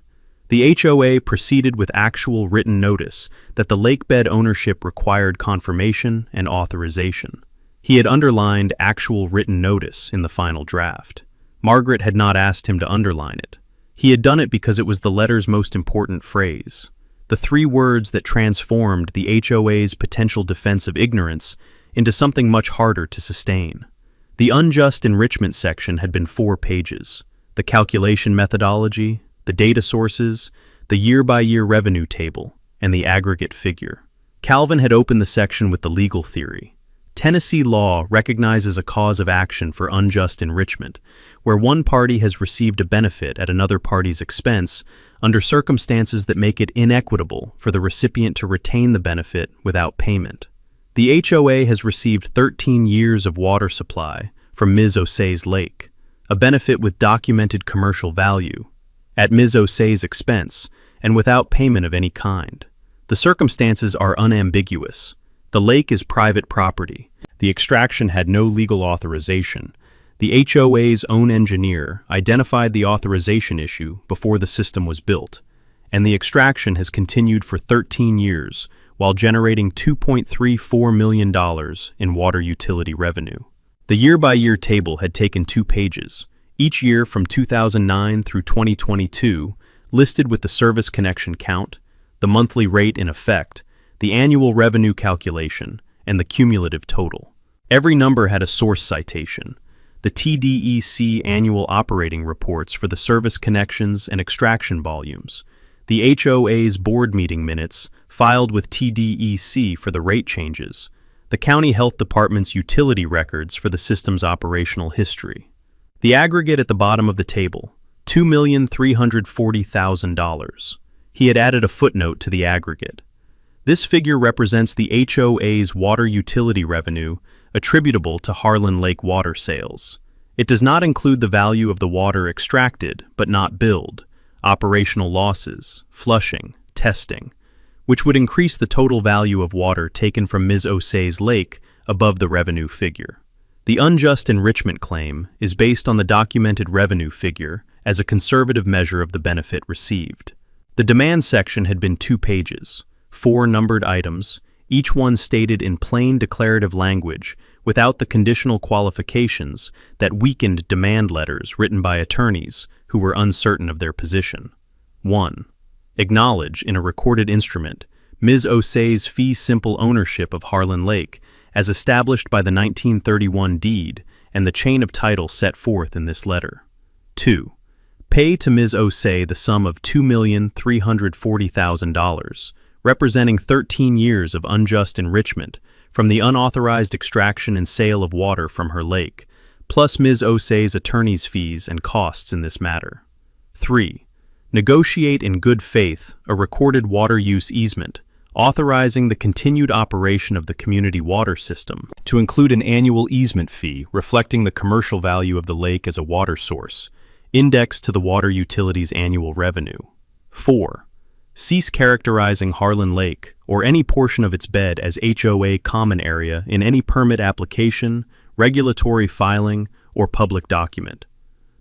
The HOA proceeded with actual written notice that the lakebed ownership required confirmation and authorization. He had underlined actual written notice in the final draft. Margaret had not asked him to underline it. He had done it because it was the letter's most important phrase. The 3 words that transformed the HOA's potential defense of ignorance into something much harder to sustain. The unjust enrichment section had been 4 pages. The calculation methodology, the data sources, the year-by-year revenue table, and the aggregate figure. Calvin had opened the section with the legal theory. Tennessee law recognizes a cause of action for unjust enrichment, where one party has received a benefit at another party's expense under circumstances that make it inequitable for the recipient to retain the benefit without payment. The HOA has received 13 years of water supply from Ms. Osei's lake, a benefit with documented commercial value, at Ms. Osei's expense and without payment of any kind. The circumstances are unambiguous. The lake is private property. The extraction had no legal authorization. The HOA's own engineer identified the authorization issue before the system was built, and the extraction has continued for 13 years while generating $2.34 million in water utility revenue. The year-by-year table had taken 2 pages, each year from 2009 through 2022, listed with the service connection count, the monthly rate in effect, the annual revenue calculation, and the cumulative total. Every number had a source citation. The TDEC annual operating reports for the service connections and extraction volumes, the HOA's board meeting minutes filed with TDEC for the rate changes, the County Health Department's utility records for the system's operational history. The aggregate at the bottom of the table, $2,340,000. He had added a footnote to the aggregate. This figure represents the HOA's water utility revenue attributable to Harlan Lake water sales. It does not include the value of the water extracted but not billed, operational losses, flushing, testing, which would increase the total value of water taken from Ms. Osei's lake above the revenue figure. The unjust enrichment claim is based on the documented revenue figure as a conservative measure of the benefit received. The demand section had been 2 pages, 4 numbered items, each one stated in plain declarative language without the conditional qualifications that weakened demand letters written by attorneys who were uncertain of their position. 1. Acknowledge in a recorded instrument Ms. Osei's fee simple ownership of Harlan Lake as established by the 1931 deed and the chain of title set forth in this letter. 2. Pay to Ms. Osei the sum of $2,340,000, representing 13 years of unjust enrichment from the unauthorized extraction and sale of water from her lake, plus Ms. Osei's attorney's fees and costs in this matter. 3. Negotiate in good faith a recorded water use easement, authorizing the continued operation of the community water system to include an annual easement fee reflecting the commercial value of the lake as a water source, indexed to the water utility's annual revenue. 4. Cease characterizing Harlan Lake or any portion of its bed as HOA common area in any permit application, regulatory filing, or public document.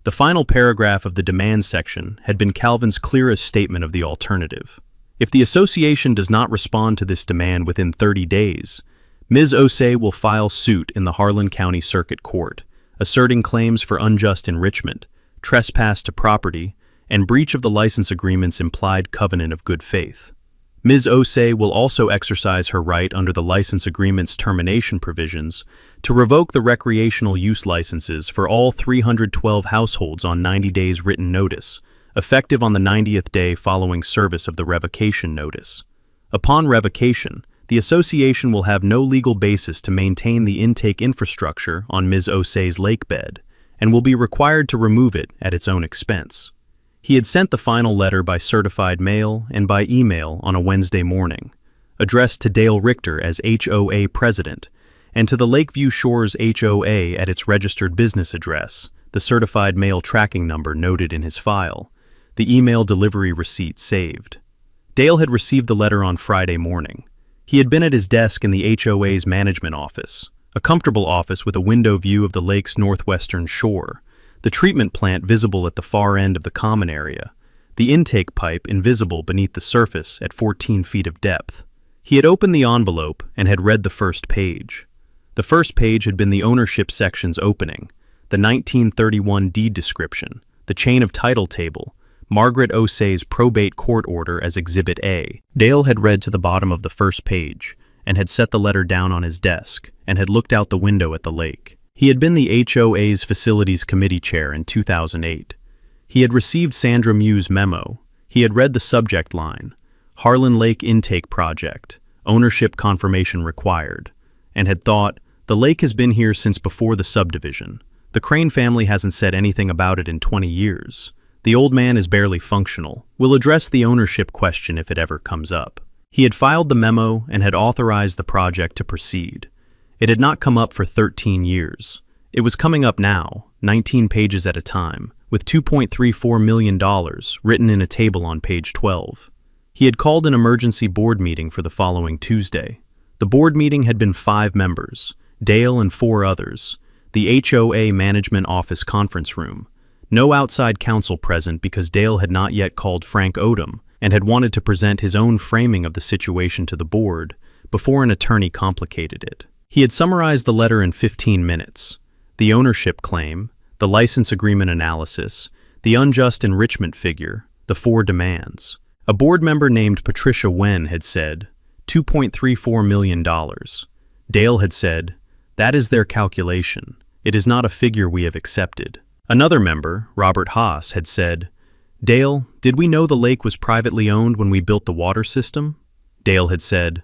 The final paragraph of the demand section had been Calvin's clearest statement of the alternative. If the association does not respond to this demand within 30 days, Ms. Osei will file suit in the Harlan County Circuit Court, asserting claims for unjust enrichment, trespass to property, and breach of the license agreement's implied covenant of good faith. Ms. Osei will also exercise her right under the license agreement's termination provisions to revoke the recreational use licenses for all 312 households on 90 days written notice, effective on the 90th day following service of the revocation notice. Upon revocation, the association will have no legal basis to maintain the intake infrastructure on Ms. Osei's lake bed and will be required to remove it at its own expense. He had sent the final letter by certified mail and by email on a Wednesday morning, addressed to Dale Richter as HOA president, and to the Lakeview Shores HOA at its registered business address, the certified mail tracking number noted in his file, the email delivery receipt saved. Dale had received the letter on Friday morning. He had been at his desk in the HOA's management office, a comfortable office with a window view of the lake's northwestern shore, the treatment plant visible at the far end of the common area, the intake pipe invisible beneath the surface at 14 feet of depth. He had opened the envelope and had read the first page. The first page had been the ownership section's opening, the 1931 deed description, the chain of title table, Margaret Osei's probate court order as Exhibit A. Dale had read to the bottom of the first page and had set the letter down on his desk and had looked out the window at the lake. He had been the HOA's Facilities Committee Chair in 2008. He had received Sandra Mew's memo. He had read the subject line, Harlan Lake Intake Project, Ownership Confirmation Required, and had thought, the lake has been here since before the subdivision. The Crane family hasn't said anything about it in 20 years. The old man is barely functional. We'll address the ownership question if it ever comes up. He had filed the memo and had authorized the project to proceed. It had not come up for 13 years. It was coming up now, 19 pages at a time, with $2.34 million written in a table on page 12. He had called an emergency board meeting for the following Tuesday. The board meeting had been 5 members, Dale and 4 others, the HOA Management Office conference room. No outside counsel present because Dale had not yet called Frank Odom and had wanted to present his own framing of the situation to the board before an attorney complicated it. He had summarized the letter in 15 minutes. The ownership claim, the license agreement analysis, the unjust enrichment figure, the 4 demands. A board member named Patricia Wen had said, $2.34 million. Dale had said, that is their calculation. It is not a figure we have accepted. Another member, Robert Haas, had said, Dale, did we know the lake was privately owned when we built the water system? Dale had said,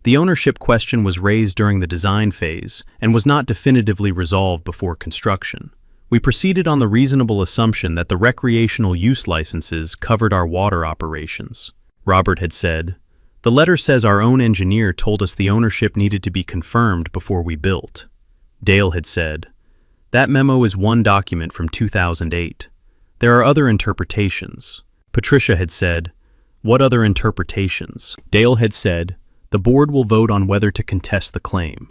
the ownership question was raised during the design phase and was not definitively resolved before construction. We proceeded on the reasonable assumption that the recreational use licenses covered our water operations. Robert had said, the letter says our own engineer told us the ownership needed to be confirmed before we built. Dale had said, that memo is one document from 2008. There are other interpretations. Patricia had said, what other interpretations? Dale had said, the board will vote on whether to contest the claim.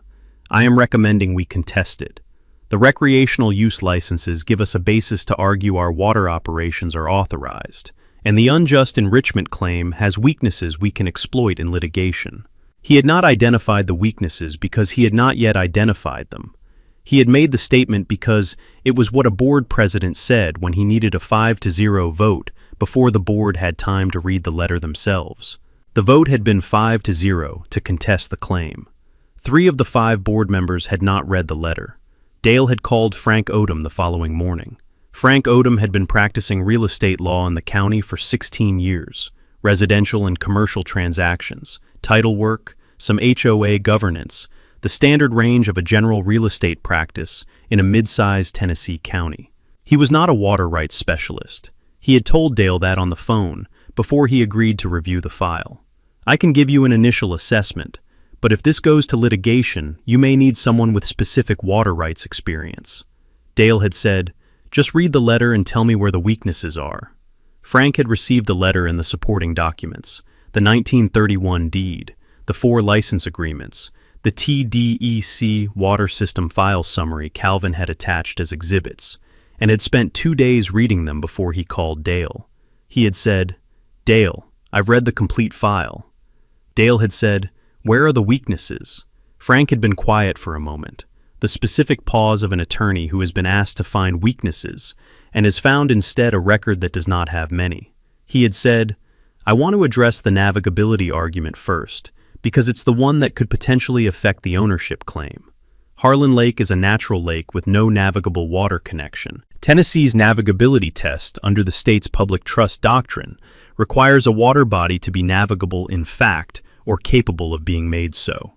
I am recommending we contest it. The recreational use licenses give us a basis to argue our water operations are authorized, and the unjust enrichment claim has weaknesses we can exploit in litigation. He had not identified the weaknesses because he had not yet identified them. He had made the statement because it was what a board president said when he needed a 5-0 vote before the board had time to read the letter themselves. The vote had been 5-0 to contest the claim. 3 of the 5 board members had not read the letter. Dale had called Frank Odom the following morning. Frank Odom had been practicing real estate law in the county for 16 years, residential and commercial transactions, title work, some HOA governance, the standard range of a general real estate practice in a mid-sized Tennessee county. He was not a water rights specialist. He had told Dale that on the phone before he agreed to review the file. I can give you an initial assessment, but if this goes to litigation, you may need someone with specific water rights experience. Dale had said, just read the letter and tell me where the weaknesses are. Frank had received the letter and the supporting documents, the 1931 deed, the 4 license agreements, the TDEC water system file summary Calvin had attached as exhibits, and had spent 2 days reading them before he called Dale. He had said, Dale, I've read the complete file. Dale had said, where are the weaknesses? Frank had been quiet for a moment, the specific pause of an attorney who has been asked to find weaknesses and has found instead a record that does not have many. He had said, I want to address the navigability argument first, because it's the one that could potentially affect the ownership claim. Harlan Lake is a natural lake with no navigable water connection. Tennessee's navigability test under the state's public trust doctrine requires a water body to be navigable in fact or capable of being made so.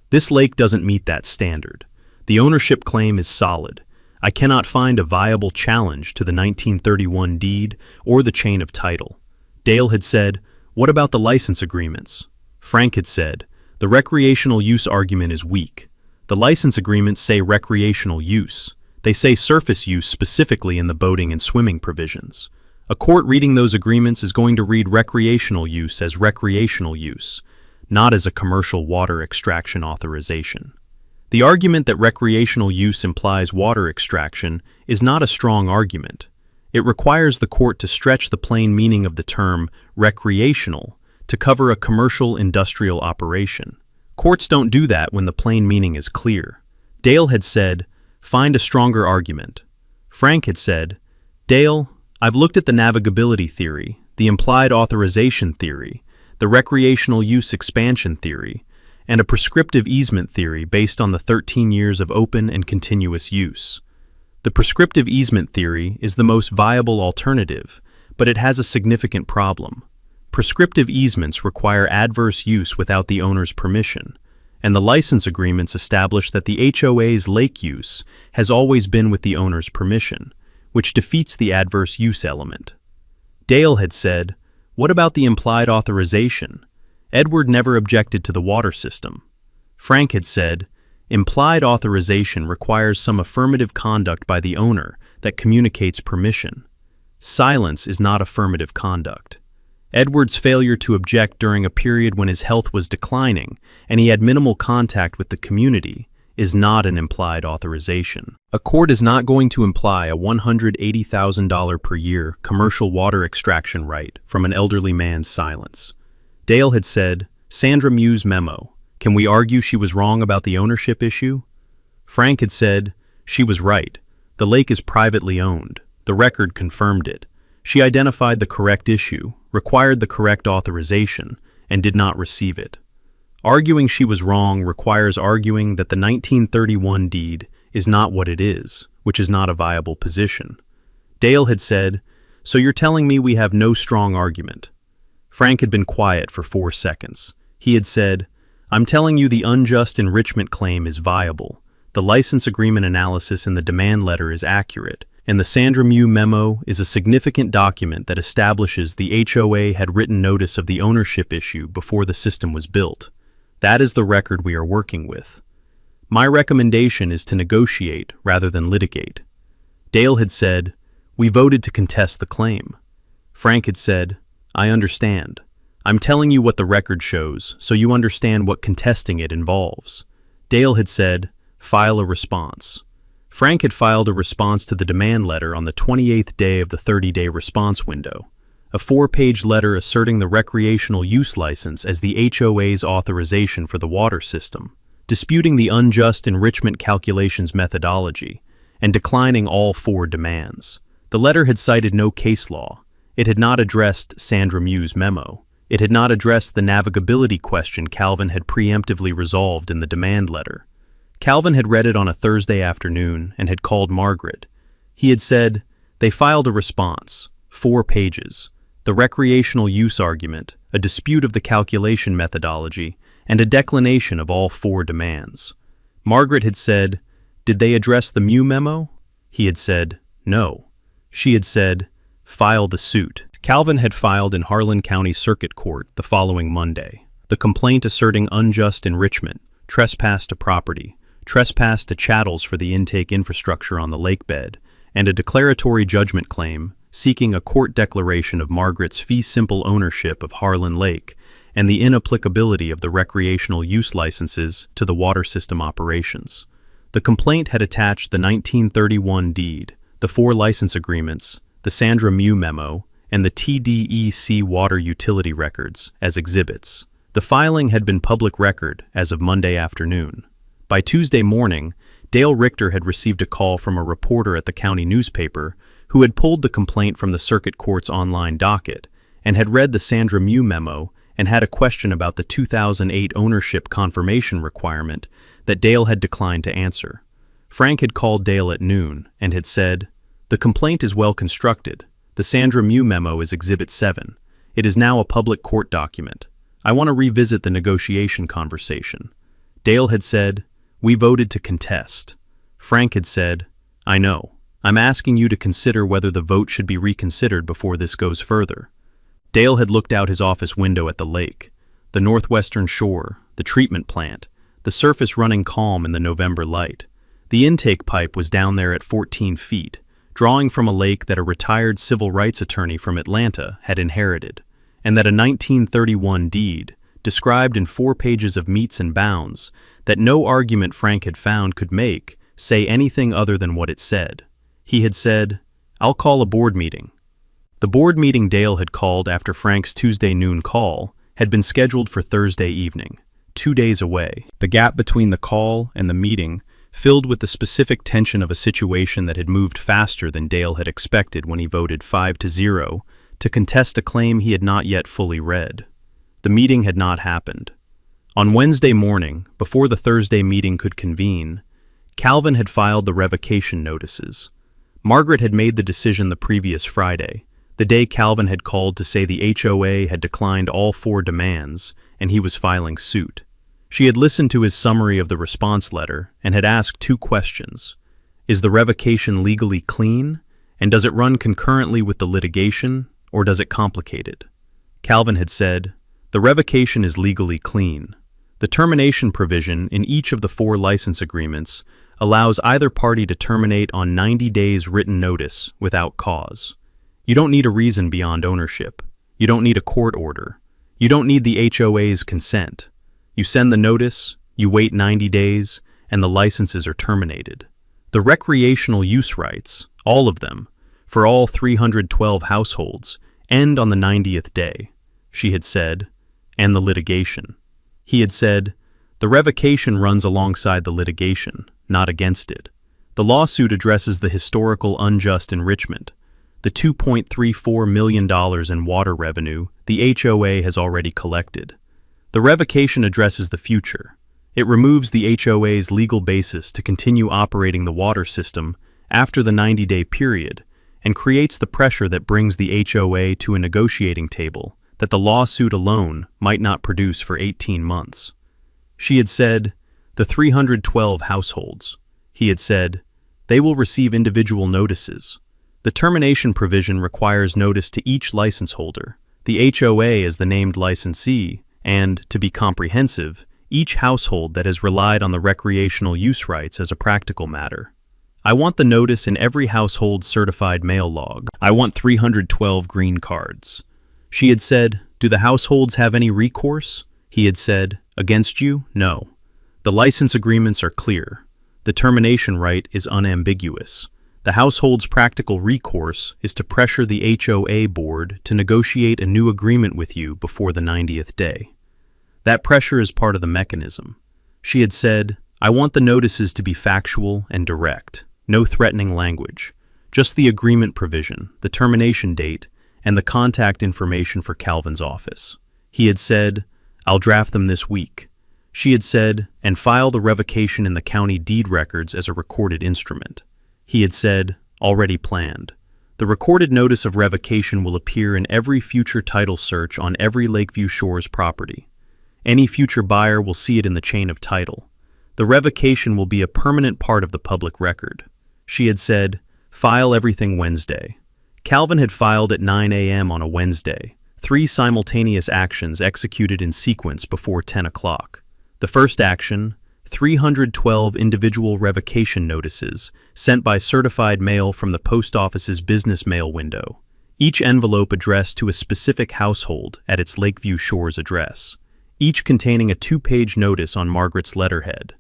This lake doesn't meet that standard. The ownership claim is solid. I cannot find a viable challenge to the 1931 deed or the chain of title. Dale had said, what about the license agreements? Frank had said, the recreational use argument is weak. The license agreements say recreational use. They say surface use specifically in the boating and swimming provisions. A court reading those agreements is going to read recreational use as recreational use, not as a commercial water extraction authorization. The argument that recreational use implies water extraction is not a strong argument. It requires the court to stretch the plain meaning of the term recreational to cover a commercial industrial operation. Courts don't do that when the plain meaning is clear. Dale had said, find a stronger argument. Frank had said, Dale, I've looked at the navigability theory, the implied authorization theory, the recreational use expansion theory, and a prescriptive easement theory based on the 13 years of open and continuous use. The prescriptive easement theory is the most viable alternative, but it has a significant problem. Prescriptive easements require adverse use without the owner's permission, and the license agreements establish that the HOA's lake use has always been with the owner's permission, which defeats the adverse use element. Dale had said, what about the implied authorization? Edward never objected to the water system. Frank had said, implied authorization requires some affirmative conduct by the owner that communicates permission. Silence is not affirmative conduct. Edward's failure to object during a period when his health was declining and he had minimal contact with the community is not an implied authorization. A court is not going to imply a $180,000 per year commercial water extraction right from an elderly man's silence. Dale had said, Sandra Mew's memo. Can we argue she was wrong about the ownership issue? Frank had said, she was right. The lake is privately owned. The record confirmed it. She identified the correct issue, required the correct authorization, and did not receive it. Arguing she was wrong requires arguing that the 1931 deed is not what it is, which is not a viable position. Dale had said, so you're telling me we have no strong argument. Frank had been quiet for 4 seconds. He had said, I'm telling you the unjust enrichment claim is viable. The license agreement analysis in the demand letter is accurate, and the Sandra Mew memo is a significant document that establishes the HOA had written notice of the ownership issue before the system was built. That is the record we are working with. My recommendation is to negotiate rather than litigate. Dale had said, we voted to contest the claim. Frank had said, I understand. I'm telling you what the record shows, so you understand what contesting it involves. Dale had said, file a response. Frank had filed a response to the demand letter on the 28th day of the 30-day response window, a 4-page letter asserting the recreational use license as the HOA's authorization for the water system, disputing the unjust enrichment calculations methodology, and declining all 4 demands. The letter had cited no case law. It had not addressed Sandra Mew's memo. It had not addressed the navigability question Calvin had preemptively resolved in the demand letter. Calvin had read it on a Thursday afternoon and had called Margaret. He had said, they filed a response, 4 pages, the recreational use argument, a dispute of the calculation methodology, and a declination of all 4 demands. Margaret had said, did they address the Mew memo? He had said, no. She had said, file the suit. Calvin had filed in Harlan County Circuit Court the following Monday, the complaint asserting unjust enrichment, trespass to property, trespass to chattels for the intake infrastructure on the lakebed, and a declaratory judgment claim seeking a court declaration of Margaret's fee simple ownership of Harlan Lake and the inapplicability of the recreational use licenses to the water system operations. The complaint had attached the 1931 deed, the 4 license agreements, the Sandra Mew memo, and the TDEC water utility records as exhibits. The filing had been public record as of Monday afternoon. By Tuesday morning, Dale Richter had received a call from a reporter at the county newspaper who had pulled the complaint from the circuit court's online docket and had read the Sandra Mew memo and had a question about the 2008 ownership confirmation requirement that Dale had declined to answer. Frank had called Dale at noon and had said, the complaint is well constructed. The Sandra Mew memo is Exhibit 7. It is now a public court document. I want to revisit the negotiation conversation. Dale had said, we voted to contest. Frank had said, I know. I'm asking you to consider whether the vote should be reconsidered before this goes further. Dale had looked out his office window at the lake, the northwestern shore, the treatment plant, the surface running calm in the November light. The intake pipe was down there at 14 feet, drawing from a lake that a retired civil rights attorney from Atlanta had inherited, and that a 1931 deed, described in 4 pages of metes and bounds, that no argument Frank had found could make, say anything other than what it said. He had said, I'll call a board meeting. The board meeting Dale had called after Frank's Tuesday noon call had been scheduled for Thursday evening, 2 days away. The gap between the call and the meeting filled with the specific tension of a situation that had moved faster than Dale had expected when he voted 5-0 to contest a claim he had not yet fully read. The meeting had not happened. On Wednesday morning, before the Thursday meeting could convene, Calvin had filed the revocation notices. Margaret had made the decision the previous Friday, the day Calvin had called to say the HOA had declined all 4 demands and he was filing suit. She had listened to his summary of the response letter and had asked 2 questions. Is the revocation legally clean, and does it run concurrently with the litigation, or does it complicate it? Calvin had said, The revocation is legally clean. The termination provision in each of the 4 license agreements allows either party to terminate on 90 days written notice without cause. You don't need a reason beyond ownership. You don't need a court order. You don't need the HOA's consent. You send the notice, you wait 90 days, and the licenses are terminated. The recreational use rights, all of them, for all 312 households, end on the 90th day, she had said, and the litigation. He had said, the revocation runs alongside the litigation, not against it. The lawsuit addresses the historical unjust enrichment. The $2.34 million in water revenue the HOA has already collected. The revocation addresses the future. It removes the HOA's legal basis to continue operating the water system after the 90-day period and creates the pressure that brings the HOA to a negotiating table that the lawsuit alone might not produce for 18 months. She had said, the 312 households. He had said, they will receive individual notices. The termination provision requires notice to each license holder, the HOA as the named licensee, and, to be comprehensive, each household that has relied on the recreational use rights as a practical matter. I want the notice in every household's certified mail log. I want 312 green cards. She had said, do the households have any recourse? He had said, against you? No. The license agreements are clear. The termination right is unambiguous. The household's practical recourse is to pressure the HOA board to negotiate a new agreement with you before the 90th day. That pressure is part of the mechanism. She had said, I want the notices to be factual and direct, no threatening language, just the agreement provision, the termination date, and the contact information for Calvin's office. He had said, I'll draft them this week. She had said, and file the revocation in the county deed records as a recorded instrument. He had said, already planned. The recorded notice of revocation will appear in every future title search on every Lakeview Shores property. Any future buyer will see it in the chain of title. The revocation will be a permanent part of the public record. She had said, file everything Wednesday. Calvin had filed at 9 a.m. on a Wednesday, 3 simultaneous actions executed in sequence before 10 o'clock. The first action, 312 individual revocation notices sent by certified mail from the post office's business mail window, each envelope addressed to a specific household at its Lakeview Shores address, each containing a 2-page notice on Margaret's letterhead.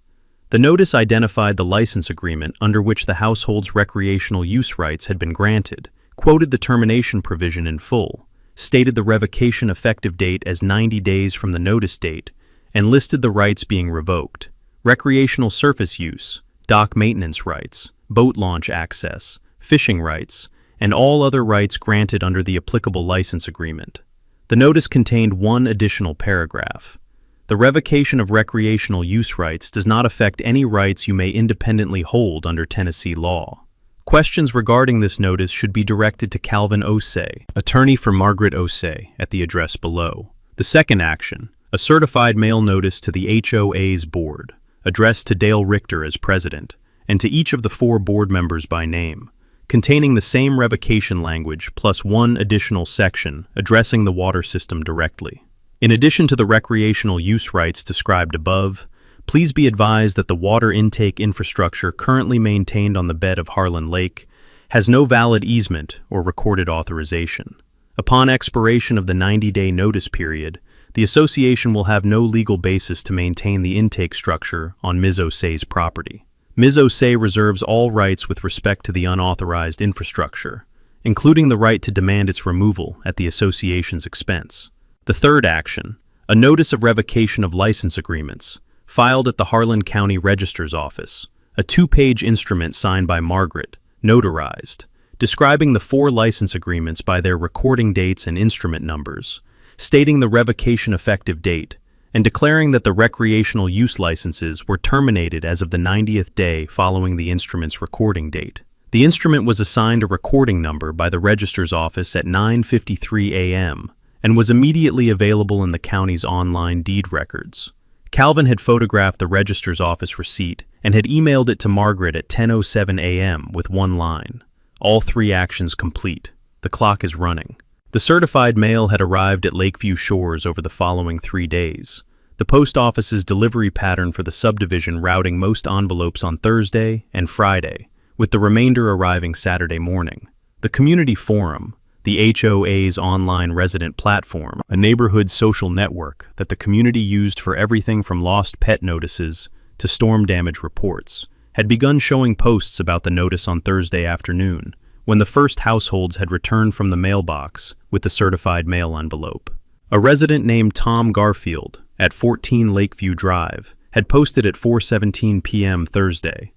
The notice identified the license agreement under which the household's recreational use rights had been granted, quoted the termination provision in full, stated the revocation effective date as 90 days from the notice date, and listed the rights being revoked: recreational surface use, dock maintenance rights, boat launch access, fishing rights, and all other rights granted under the applicable license agreement. The notice contained one additional paragraph. The revocation of recreational use rights does not affect any rights you may independently hold under Tennessee law. Questions regarding this notice should be directed to Calvin Osei, attorney for Margaret Osei, at the address below. The second action, a certified mail notice to the HOA's board, addressed to Dale Richter as president, and to each of the 4 board members by name, containing the same revocation language plus one additional section addressing the water system directly. In addition to the recreational use rights described above, please be advised that the water intake infrastructure currently maintained on the bed of Harlan Lake has no valid easement or recorded authorization. Upon expiration of the 90-day notice period, the association will have no legal basis to maintain the intake structure on Ms. Osei's property. Ms. Osei reserves all rights with respect to the unauthorized infrastructure, including the right to demand its removal at the association's expense. The third action, a notice of revocation of license agreements, filed at the Harlan County Register's office, a 2-page instrument signed by Margaret, notarized, describing the 4 license agreements by their recording dates and instrument numbers, stating the revocation effective date, and declaring that the recreational use licenses were terminated as of the 90th day following the instrument's recording date. The instrument was assigned a recording number by the Register's office at 9:53 a.m. and was immediately available in the county's online deed records. Calvin had photographed the Register's office receipt and had emailed it to Margaret at 10:07 a.m. with one line: all 3 actions complete. The clock is running. The certified mail had arrived at Lakeview Shores over the following 3 days. The post office's delivery pattern for the subdivision routing most envelopes on Thursday and Friday, with the remainder arriving Saturday morning. The community forum, the HOA's online resident platform, a neighborhood social network that the community used for everything from lost pet notices to storm damage reports, had begun showing posts about the notice on Thursday afternoon, when the first households had returned from the mailbox with the certified mail envelope. A resident named Tom Garfield, at 14 Lakeview Drive, had posted at 4:17 p.m. Thursday.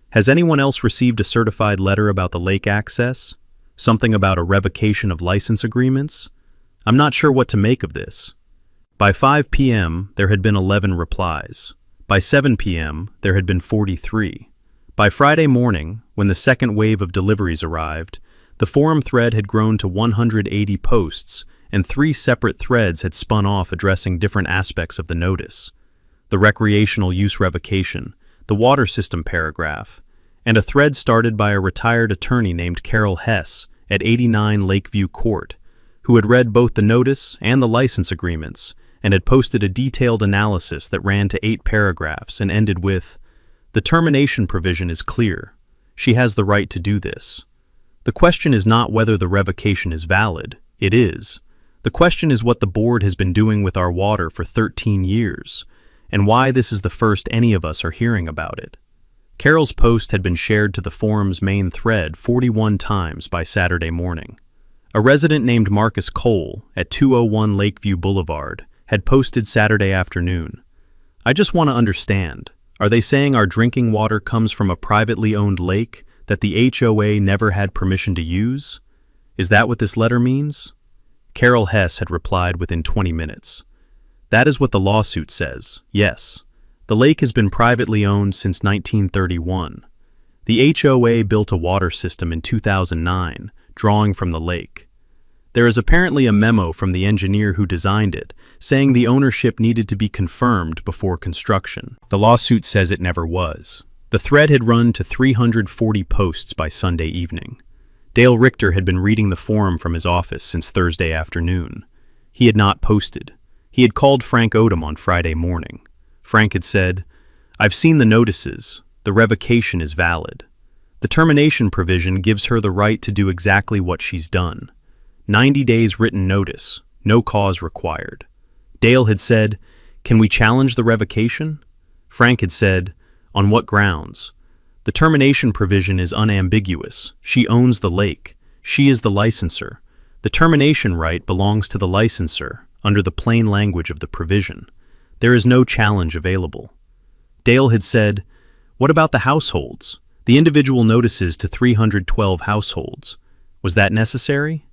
Has anyone else received a certified letter about the lake access? Something about a revocation of license agreements? I'm not sure what to make of this. By 5 p.m., there had been 11 replies. By 7 p.m., there had been 43. By Friday morning, when the second wave of deliveries arrived, the forum thread had grown to 180 posts, and 3 separate threads had spun off addressing different aspects of the notice: the recreational use revocation, the water system paragraph, and a thread started by a retired attorney named Carol Hess at 89 Lakeview Court, who had read both the notice and the license agreements and had posted a detailed analysis that ran to 8 paragraphs and ended with, "The termination provision is clear. She has the right to do this. The question is not whether the revocation is valid. It is. The question is what the board has been doing with our water for 13 years, and why this is the first any of us are hearing about it." Carol's post had been shared to the forum's main thread 41 times by Saturday morning. A resident named Marcus Cole at 201 Lakeview Boulevard had posted Saturday afternoon, "I just want to understand. Are they saying our drinking water comes from a privately owned lake that the HOA never had permission to use? Is that what this letter means?" Carol Hess had replied within 20 minutes. "That is what the lawsuit says, yes. The lake has been privately owned since 1931. The HOA built a water system in 2009, drawing from the lake. There is apparently a memo from the engineer who designed it, saying the ownership needed to be confirmed before construction. The lawsuit says it never was." The thread had run to 340 posts by Sunday evening. Dale Richter had been reading the forum from his office since Thursday afternoon. He had not posted. He had called Frank Odom on Friday morning. Frank had said, "I've seen the notices. The revocation is valid. The termination provision gives her the right to do exactly what she's done. 90 days written notice, no cause required." Dale had said, "Can we challenge the revocation?" Frank had said, "On what grounds? The termination provision is unambiguous. She owns the lake. She is the licenser. The termination right belongs to the licenser under the plain language of the provision. There is no challenge available." Dale had said, "What about the households? The individual notices to 312 households. Was that necessary?"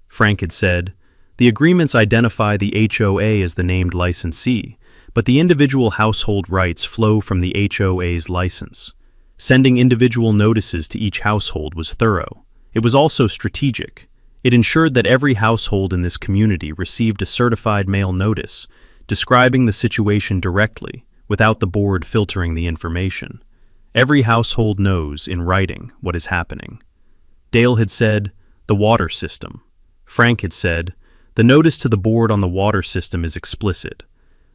Frank had said, "The agreements identify the HOA as the named licensee, but the individual household rights flow from the HOA's license. Sending individual notices to each household was thorough. It was also strategic. It ensured that every household in this community received a certified mail notice, describing the situation directly, without the board filtering the information. Every household knows, in writing, what is happening." Dale had said, "The water system." Frank had said, "The notice to the board on the water system is explicit.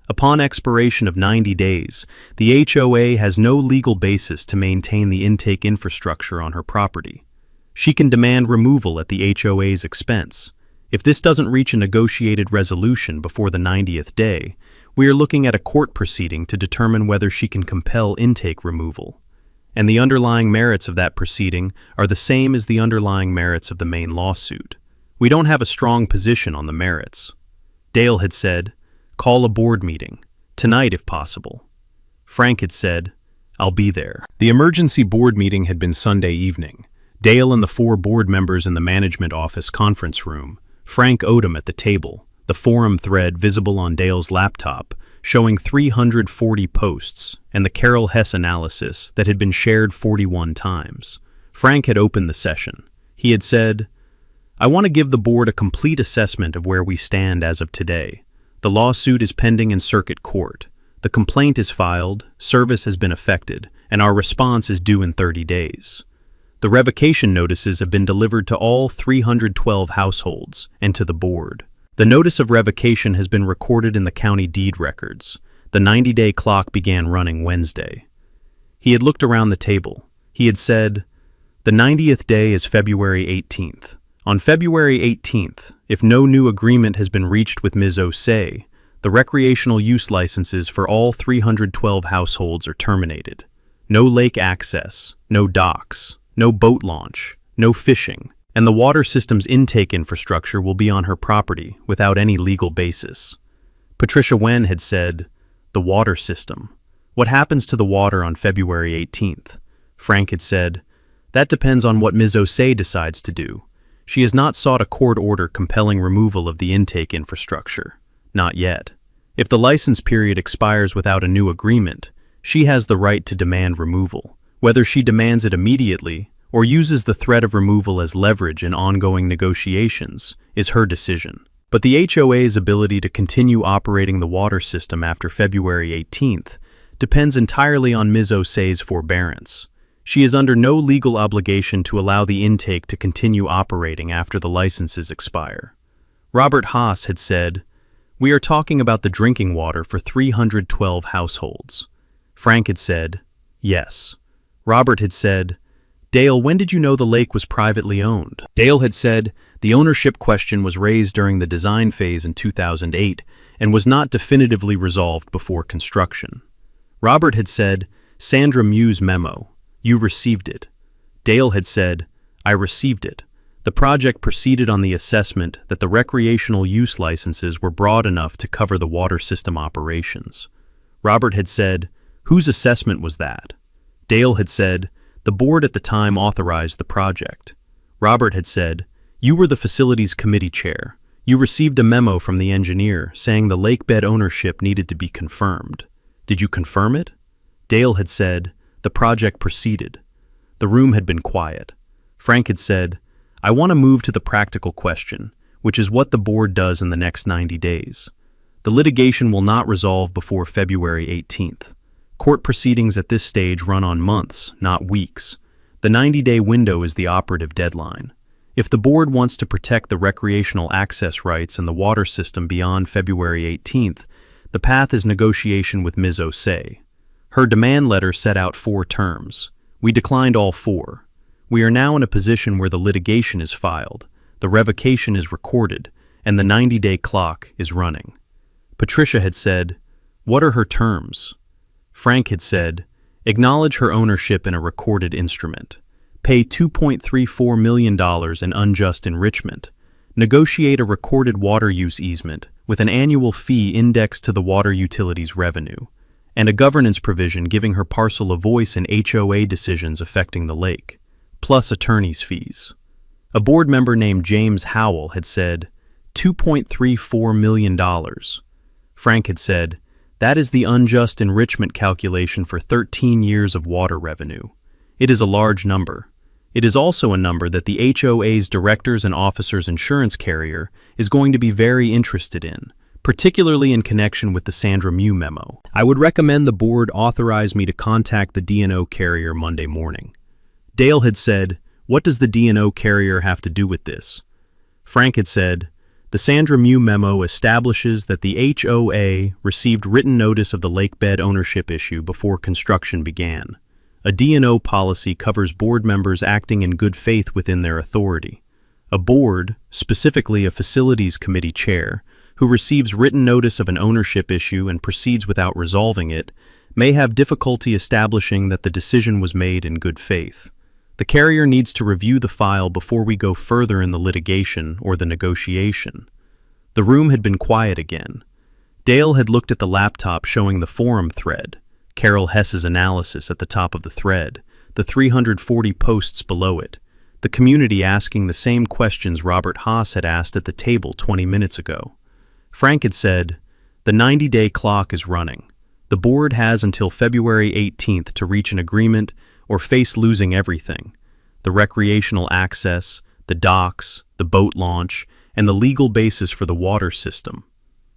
Upon expiration of 90 days, the HOA has no legal basis to maintain the intake infrastructure on her property. She can demand removal at the HOA's expense. If this doesn't reach a negotiated resolution before the 90th day, we are looking at a court proceeding to determine whether she can compel intake removal. And the underlying merits of that proceeding are the same as the underlying merits of the main lawsuit. We don't have a strong position on the merits." Dale had said, "Call a board meeting, tonight if possible." Frank had said, "I'll be there." The emergency board meeting had been Sunday evening. Dale and the 4 board members in the management office conference room, Frank Odom at the table, the forum thread visible on Dale's laptop, showing 340 posts, and the Carol Hess analysis that had been shared 41 times. Frank had opened the session. He had said, "I want to give the board a complete assessment of where we stand as of today. The lawsuit is pending in circuit court. The complaint is filed, service has been effected, and our response is due in 30 days. The revocation notices have been delivered to all 312 households and to the board. The notice of revocation has been recorded in the county deed records. The 90-day clock began running Wednesday. He had looked around the table. He had said, "The 90th day is February 18th. On February 18th, if no new agreement has been reached with Ms. Osei, the recreational use licenses for all 312 households are terminated. No lake access, no docks, no boat launch, no fishing, and the water system's intake infrastructure will be on her property without any legal basis." Patricia Wen had said, "The water system. What happens to the water on February 18th? Frank had said, "That depends on what Ms. Osei decides to do. She has not sought a court order compelling removal of the intake infrastructure. Not yet. If the license period expires without a new agreement, she has the right to demand removal. Whether she demands it immediately or uses the threat of removal as leverage in ongoing negotiations is her decision. But the HOA's ability to continue operating the water system after February 18th depends entirely on Ms. Osei's forbearance. She is under no legal obligation to allow the intake to continue operating after the licenses expire." Robert Haas had said, "We are talking about the drinking water for 312 households." Frank had said, "Yes." Robert had said, "Dale, when did you know the lake was privately owned?" Dale had said, "The ownership question was raised during the design phase in 2008 and was not definitively resolved before construction." Robert had said, "Sandra Mew's memo. You received it." Dale had said, "I received it. The project proceeded on the assessment that the recreational use licenses were broad enough to cover the water system operations." Robert had said, "Whose assessment was that?" Dale had said, "The board at the time authorized the project." Robert had said, "You were the facilities committee chair. You received a memo from the engineer saying the lakebed ownership needed to be confirmed. Did you confirm it?" Dale had said, "The project proceeded." The room had been quiet. Frank had said, "I want to move to the practical question, which is what the board does in the next 90 days. The litigation will not resolve before February 18th. Court proceedings at this stage run on months, not weeks. The 90-day window is the operative deadline. If the board wants to protect the recreational access rights and the water system beyond February 18th, the path is negotiation with Ms. Osei. Her demand letter set out 4 terms. We declined all 4. We are now in a position where the litigation is filed, the revocation is recorded, and the 90-day clock is running." Patricia had said, "What are her terms?" Frank had said, "Acknowledge her ownership in a recorded instrument. Pay $2.34 million in unjust enrichment. Negotiate a recorded water use easement with an annual fee indexed to the water utilities revenue, and a governance provision giving her parcel a voice in HOA decisions affecting the lake, plus attorney's fees." A board member named James Howell had said, $2.34 million. Frank had said, "That is the unjust enrichment calculation for 13 years of water revenue. It is a large number. It is also a number that the HOA's Directors and Officers Insurance Carrier is going to be very interested in, particularly in connection with the Sandra Mew memo. I would recommend the board authorize me to contact the D&O carrier Monday morning." Dale had said, "What does the D&O carrier have to do with this?" Frank had said, "The Sandra Mew memo establishes that the HOA received written notice of the lakebed ownership issue before construction began. A D&O policy covers board members acting in good faith within their authority. A board, specifically a facilities committee chair, who receives written notice of an ownership issue and proceeds without resolving it, may have difficulty establishing that the decision was made in good faith. The carrier needs to review the file before we go further in the litigation or the negotiation." The room had been quiet again. Dale had looked at the laptop showing the forum thread, Carol Hess's analysis at the top of the thread, the 340 posts below it, the community asking the same questions Robert Haas had asked at the table 20 minutes ago. Frank had said, "The 90-day clock is running. The board has until February 18th to reach an agreement or face losing everything: the recreational access, the docks, the boat launch, and the legal basis for the water system.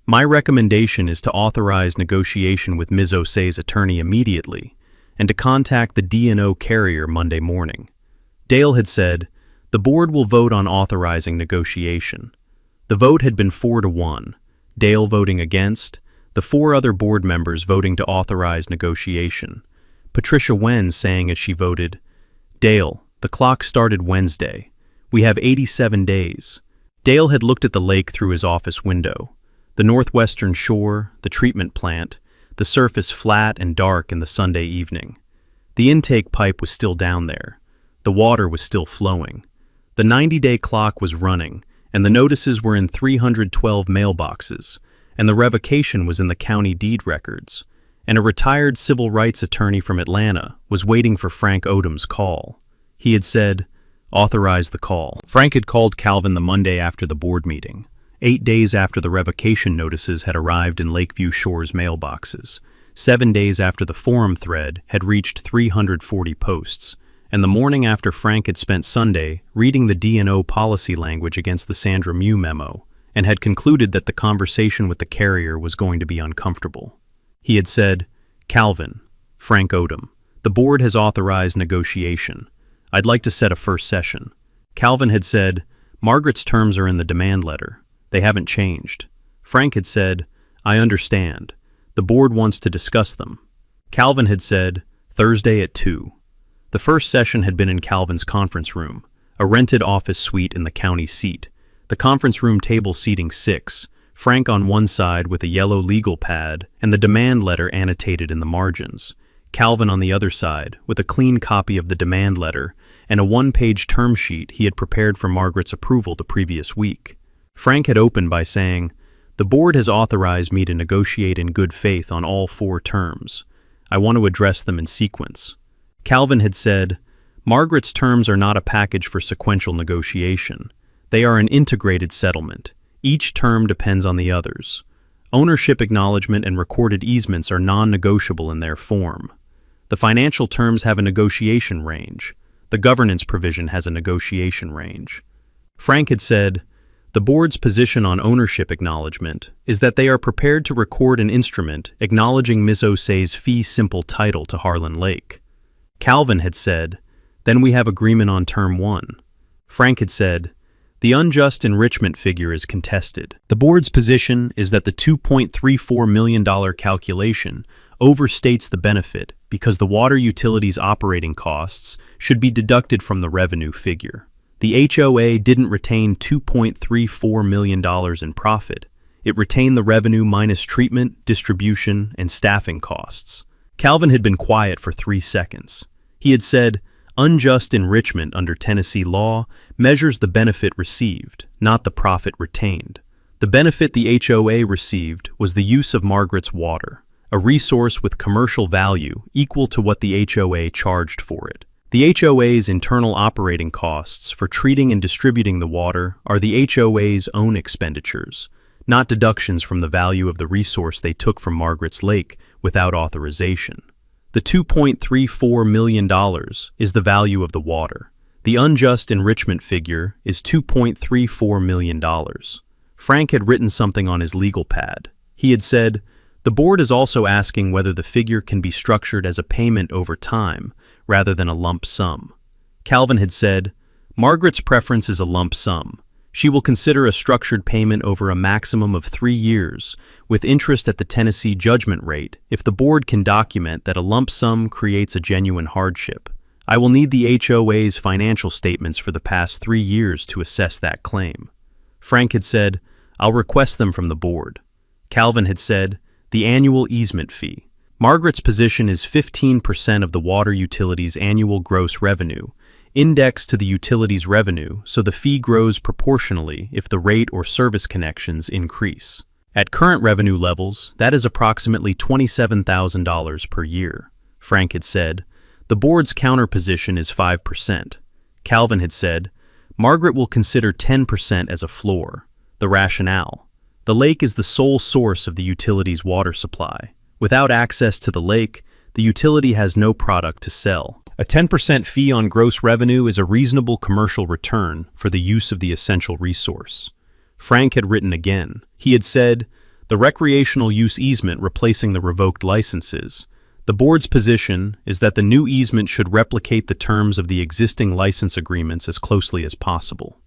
My recommendation is to authorize negotiation with Ms. Osei's attorney immediately and to contact the D&O carrier Monday morning." Dale had said, "The board will vote on authorizing negotiation." The vote had been 4-1, Dale voting against, the 4 other board members voting to authorize negotiation. Patricia Wen saying as she voted, "Dale, the clock started Wednesday. We have 87 days." Dale had looked at the lake through his office window. The northwestern shore, the treatment plant, the surface flat and dark in the Sunday evening. The intake pipe was still down there. The water was still flowing. The 90-day clock was running, and the notices were in 312 mailboxes, and the revocation was in the county deed records, and a retired civil rights attorney from Atlanta was waiting for Frank Odom's call. He had said, "Authorize the call." Frank had called Calvin the Monday after the board meeting, 8 days after the revocation notices had arrived in Lakeview Shore's mailboxes, 7 days after the forum thread had reached 340 posts, and the morning after Frank had spent Sunday reading the D&O policy language against the Sandra Mew memo, and had concluded that the conversation with the carrier was going to be uncomfortable. He had said, "Calvin, Frank Odom, the board has authorized negotiation. I'd like to set a first session." Calvin had said, "Margaret's terms are in the demand letter. They haven't changed." Frank had said, "I understand. The board wants to discuss them." Calvin had said, "Thursday at 2. The first session had been in Calvin's conference room, a rented office suite in the county seat. The conference room table seating 6, Frank on one side with a yellow legal pad and the demand letter annotated in the margins. Calvin on the other side with a clean copy of the demand letter and a 1-page term sheet he had prepared for Margaret's approval the previous week. Frank had opened by saying, "The board has authorized me to negotiate in good faith on all 4 terms. I want to address them in sequence." Calvin had said, "Margaret's terms are not a package for sequential negotiation. They are an integrated settlement. Each term depends on the others. Ownership acknowledgement and recorded easements are non-negotiable in their form. The financial terms have a negotiation range. The governance provision has a negotiation range." Frank had said, "The board's position on ownership acknowledgement is that they are prepared to record an instrument acknowledging Ms. Osei's fee simple title to Harlan Lake." Calvin had said, "Then we have agreement on term 1. Frank had said, "The unjust enrichment figure is contested. The board's position is that the $2.34 million calculation overstates the benefit because the water utilities operating costs should be deducted from the revenue figure. The HOA didn't retain $2.34 million in profit. It retained the revenue minus treatment, distribution, and staffing costs." Calvin had been quiet for 3 seconds. He had said, "Unjust enrichment under Tennessee law measures the benefit received, not the profit retained. The benefit the HOA received was the use of Margaret's water, a resource with commercial value equal to what the HOA charged for it. The HOA's internal operating costs for treating and distributing the water are the HOA's own expenditures, not deductions from the value of the resource they took from Margaret's Lake without authorization. The $2.34 million is the value of the water. The unjust enrichment figure is $2.34 million. Frank had written something on his legal pad. He had said, "The board is also asking whether the figure can be structured as a payment over time rather than a lump sum." Calvin had said, "Margaret's preference is a lump sum. She will consider a structured payment over a maximum of 3 years, with interest at the Tennessee judgment rate, if the board can document that a lump sum creates a genuine hardship. I will need the HOA's financial statements for the past 3 years to assess that claim." Frank had said, "I'll request them from the board." Calvin had said, "The annual easement fee. Margaret's position is 15% of the water utility's annual gross revenue, indexed to the utility's revenue, so the fee grows proportionally if the rate or service connections increase. At current revenue levels, that is approximately $27,000 per year." Frank had said, "The board's counterposition is 5%. Calvin had said, "Margaret will consider 10% as a floor." The rationale: the lake is the sole source of the utility's water supply. Without access to the lake, the utility has no product to sell. A 10% fee on gross revenue is a reasonable commercial return for the use of the essential resource." Frank had written again. He had said, "The recreational use easement replacing the revoked licenses. The board's position is that the new easement should replicate the terms of the existing license agreements as closely as possible.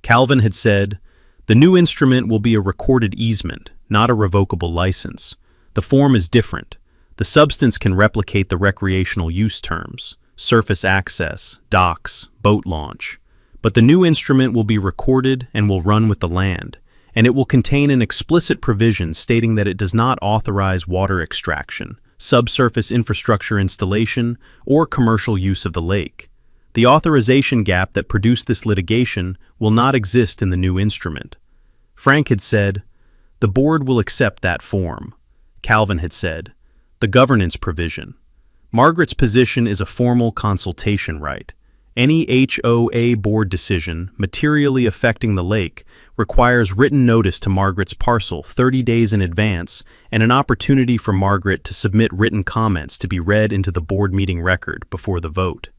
Calvin had said, "The new instrument will be a recorded easement, not a revocable license. The form is different. The substance can replicate the recreational use terms, surface access, docks, boat launch. But the new instrument will be recorded and will run with the land, and it will contain an explicit provision stating that it does not authorize water extraction, subsurface infrastructure installation, or commercial use of the lake. The authorization gap that produced this litigation will not exist in the new instrument." Frank had said, "The board will accept that form." Calvin had said, "The governance provision." Margaret's position is a formal consultation right. Any HOA board decision materially affecting the lake requires written notice to Margaret's parcel 30 days in advance and an opportunity for Margaret to submit written comments to be read into the board meeting record before the vote.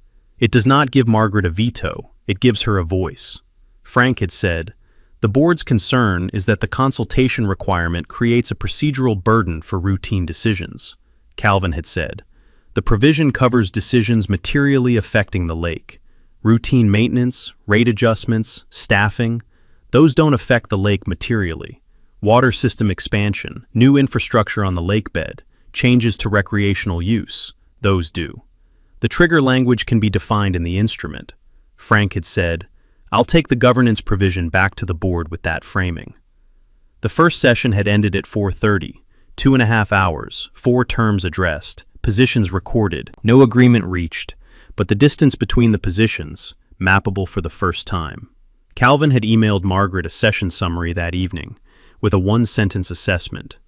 It does not give Margaret a veto, it gives her a voice. Frank had said, "The board's concern is that the consultation requirement creates a procedural burden for routine decisions." Calvin had said, "The provision covers decisions materially affecting the lake. Routine maintenance, rate adjustments, staffing, those don't affect the lake materially. Water system expansion, new infrastructure on the lake bed, changes to recreational use, those do. The trigger language can be defined in the instrument." Frank had said, "I'll take the governance provision back to the board with that framing." The first session had ended at 4:30, 2.5 hours, 4 terms addressed, positions recorded, no agreement reached, but the distance between the positions, mappable for the first time. Calvin had emailed Margaret a session summary that evening, with a 1-sentence assessment.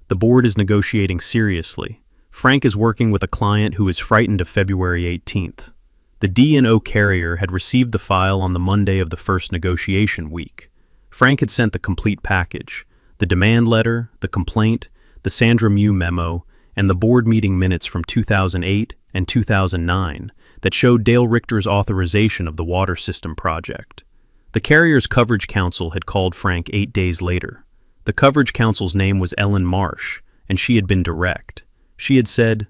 The board is negotiating seriously. Frank is working with a client who is frightened of February 18th. The D&O carrier had received the file on the Monday of the first negotiation week. Frank had sent the complete package, the demand letter, the complaint, the Sandra Mew memo, and the board meeting minutes from 2008 and 2009 that showed Dale Richter's authorization of the water system project. The carrier's coverage counsel had called Frank 8 days later. The coverage counsel's name was Ellen Marsh, and she had been direct. She had said,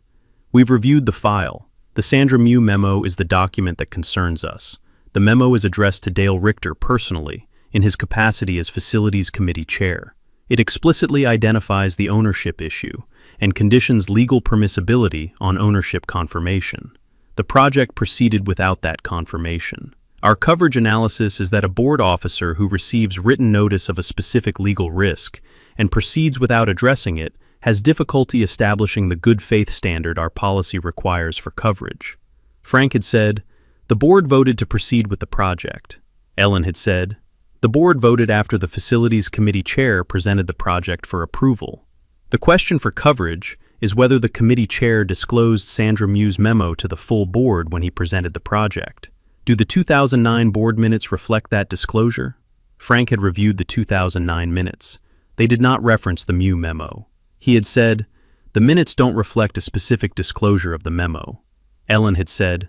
"We've reviewed the file. The Sandra Mew memo is the document that concerns us. The memo is addressed to Dale Richter personally, in his capacity as Facilities Committee Chair. It explicitly identifies the ownership issue and conditions legal permissibility on ownership confirmation. The project proceeded without that confirmation. Our coverage analysis is that a board officer who receives written notice of a specific legal risk and proceeds without addressing it has difficulty establishing the good faith standard our policy requires for coverage." Frank had said, "The board voted to proceed with the project." Ellen had said, "The board voted after the Facilities Committee Chair presented the project for approval. The question for coverage is whether the committee chair disclosed Sandra Mew's memo to the full board when he presented the project. Do the 2009 board minutes reflect that disclosure?" Frank had reviewed the 2009 minutes. They did not reference the Mew memo. He had said, "The minutes don't reflect a specific disclosure of the memo." Ellen had said,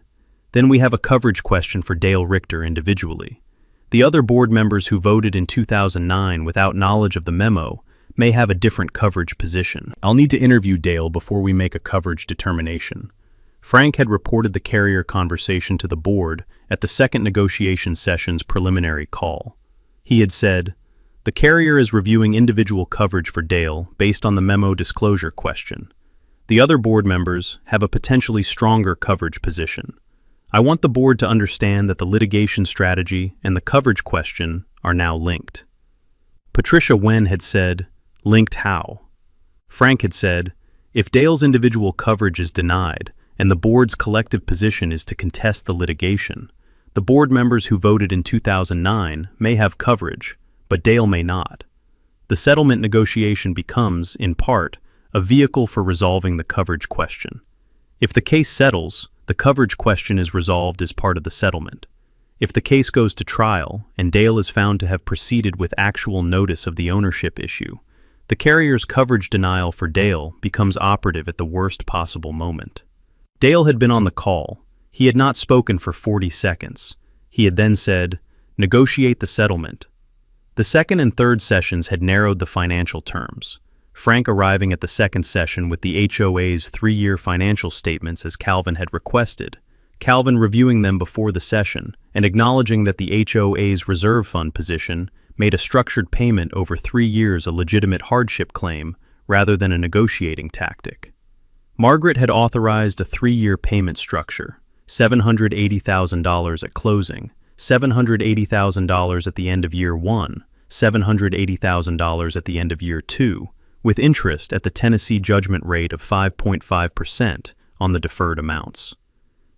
"Then we have a coverage question for Dale Richter individually. The other board members who voted in 2009 without knowledge of the memo may have a different coverage position. I'll need to interview Dale before we make a coverage determination." Frank had reported the carrier conversation to the board at the second negotiation session's preliminary call. He had said, "The carrier is reviewing individual coverage for Dale based on the memo disclosure question. The other board members have a potentially stronger coverage position. I want the board to understand that the litigation strategy and the coverage question are now linked." Patricia Wen had said, "Linked how?" Frank had said, "If Dale's individual coverage is denied and the board's collective position is to contest the litigation, the board members who voted in 2009 may have coverage, but Dale may not. The settlement negotiation becomes, in part, a vehicle for resolving the coverage question. If the case settles, the coverage question is resolved as part of the settlement. If the case goes to trial and Dale is found to have proceeded with actual notice of the ownership issue, the carrier's coverage denial for Dale becomes operative at the worst possible moment." Dale had been on the call. He had not spoken for 40 seconds. He had then said, "Negotiate the settlement." The second and third sessions had narrowed the financial terms. Frank arriving at the second session with the HOA's 3-year financial statements as Calvin had requested, Calvin reviewing them before the session and acknowledging that the HOA's reserve fund position made a structured payment over 3 years a legitimate hardship claim rather than a negotiating tactic. Margaret had authorized a 3-year payment structure, $780,000 at closing, $780,000 at the end of year 1, $780,000 at the end of year 2, with interest at the Tennessee judgment rate of 5.5% on the deferred amounts.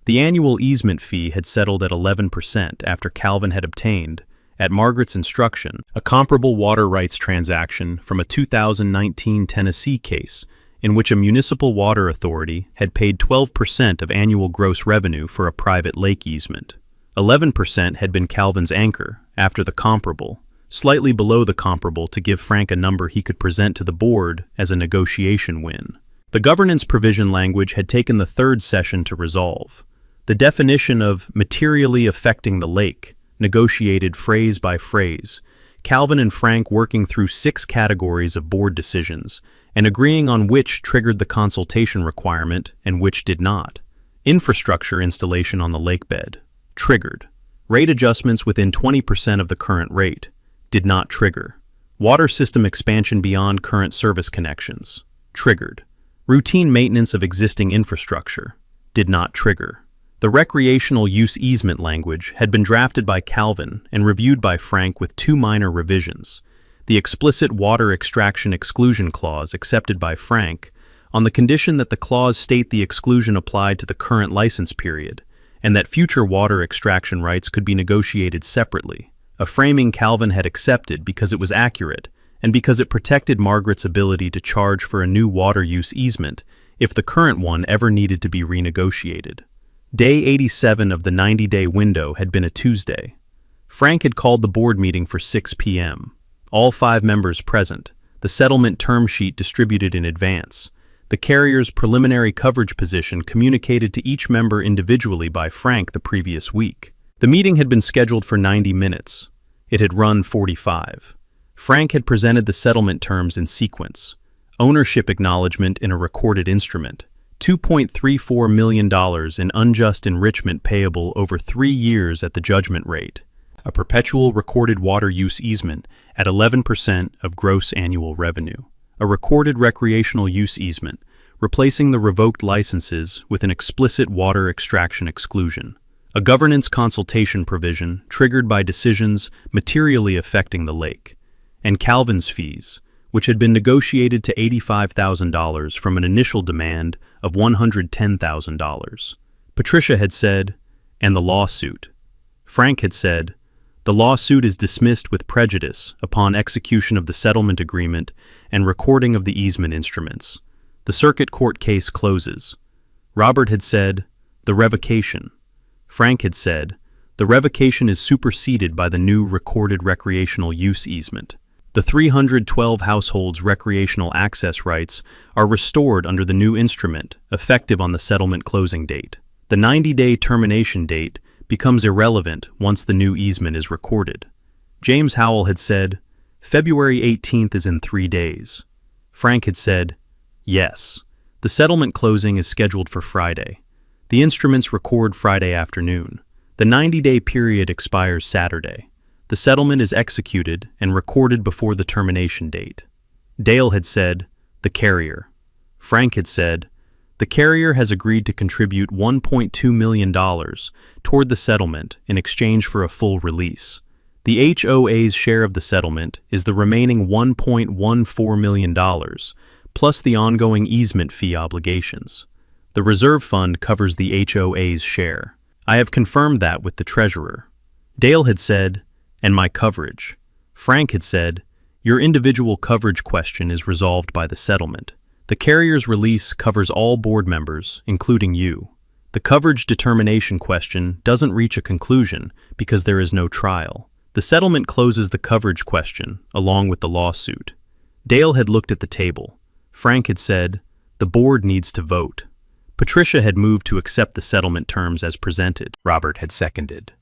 The annual easement fee had settled at 11% after Calvin had obtained, at Margaret's instruction, a comparable water rights transaction from a 2019 Tennessee case in which a municipal water authority had paid 12% of annual gross revenue for a private lake easement. 11% had been Calvin's anchor after the comparable, slightly below the comparable to give Frank a number he could present to the board as a negotiation win. The governance provision language had taken the third session to resolve. The definition of materially affecting the lake, negotiated phrase by phrase, Calvin and Frank working through 6 categories of board decisions and agreeing on which triggered the consultation requirement and which did not. Infrastructure installation on the lakebed, triggered. Rate adjustments within 20% of the current rate, did not trigger. Water system expansion beyond current service connections, triggered. Routine maintenance of existing infrastructure, did not trigger. The recreational use easement language had been drafted by Calvin and reviewed by Frank with 2 minor revisions. The explicit water extraction exclusion clause accepted by Frank on the condition that the clause state the exclusion applied to the current license period and that future water extraction rights could be negotiated separately, a framing Calvin had accepted because it was accurate and because it protected Margaret's ability to charge for a new water use easement if the current one ever needed to be renegotiated. Day 87 of the 90-day window had been a Tuesday. Frank had called the board meeting for 6 p.m. All 5 members present, the settlement term sheet distributed in advance, the carrier's preliminary coverage position communicated to each member individually by Frank the previous week. The meeting had been scheduled for 90 minutes. It had run 45. Frank had presented the settlement terms in sequence. Ownership acknowledgement in a recorded instrument. $2.34 million in unjust enrichment payable over 3 years at the judgment rate. A perpetual recorded water use easement at 11% of gross annual revenue. A recorded recreational use easement, replacing the revoked licenses with an explicit water extraction exclusion. A governance consultation provision triggered by decisions materially affecting the lake. And Calvin's fees, which had been negotiated to $85,000 from an initial demand of $110,000. Patricia had said, and the lawsuit. Frank had said, the lawsuit is dismissed with prejudice upon execution of the settlement agreement and recording of the easement instruments. The circuit court case closes. Robert had said, the revocation. Frank had said, the revocation is superseded by the new recorded recreational use easement. The 312 households' recreational access rights are restored under the new instrument, effective on the settlement closing date. The 90-day termination date becomes irrelevant once the new easement is recorded. James Howell had said, February 18th is in 3 days. Frank had said, yes. The settlement closing is scheduled for Friday. The instruments record Friday afternoon. The 90-day period expires Saturday. The settlement is executed and recorded before the termination date. Dale had said, the carrier. Frank had said, the carrier has agreed to contribute $1.2 million toward the settlement in exchange for a full release. The HOA's share of the settlement is the remaining $1.14 million, plus the ongoing easement fee obligations. The reserve fund covers the HOA's share. I have confirmed that with the treasurer. Dale had said, and my coverage. Frank had said, your individual coverage question is resolved by the settlement. The carrier's release covers all board members, including you. The coverage determination question doesn't reach a conclusion because there is no trial. The settlement closes the coverage question, along with the lawsuit. Dale had looked at the table. Frank had said, the board needs to vote. Patricia had moved to accept the settlement terms as presented. Robert had seconded.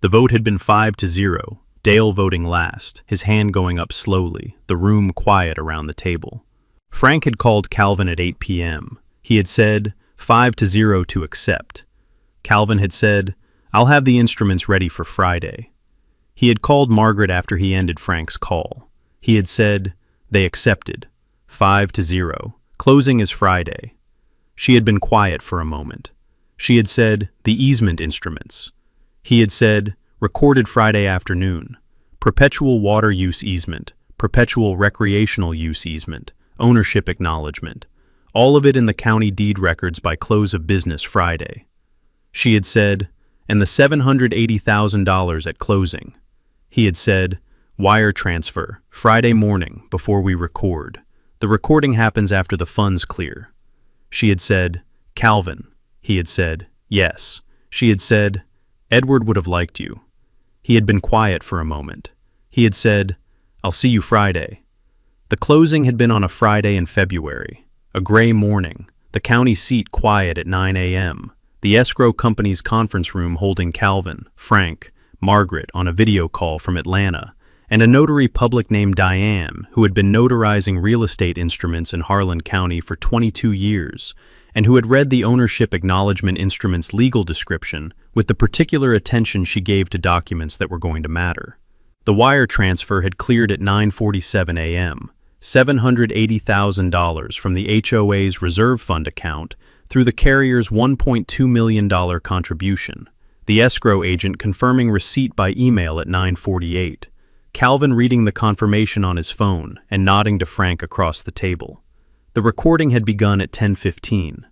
The vote had been 5-0. Dale voting last, his hand going up slowly, the room quiet around the table. Frank had called Calvin at 8 p.m. He had said 5-0 to accept. Calvin had said, "I'll have the instruments ready for Friday." He had called Margaret after he ended Frank's call. He had said, "They accepted. 5-0. Closing is Friday." She had been quiet for a moment. She had said, "The easement instruments." He had said, "Recorded Friday afternoon. Perpetual water use easement, perpetual recreational use easement, ownership acknowledgement. All of it in the county deed records by close of business Friday." She had said, "And the $780,000 at closing." He had said, "Wire transfer, Friday morning, before we record. The recording happens after the funds clear." She had said, "Calvin." He had said, "Yes." She had said, "Edward would have liked you." He had been quiet for a moment. He had said, "I'll see you Friday." The closing had been on a Friday in February. A gray morning, the county seat quiet at 9 a.m., the escrow company's conference room holding Calvin, Frank, Margaret on a video call from Atlanta, and a notary public named Diane, who had been notarizing real estate instruments in Harlan County for 22 years, and who had read the ownership acknowledgement instrument's legal description with the particular attention she gave to documents that were going to matter. The wire transfer had cleared at 9:47 a.m., $780,000 from the HOA's reserve fund account through the carrier's $1.2 million contribution, the escrow agent confirming receipt by email at 9:48, Calvin reading the confirmation on his phone and nodding to Frank across the table. The recording had begun at 10:15.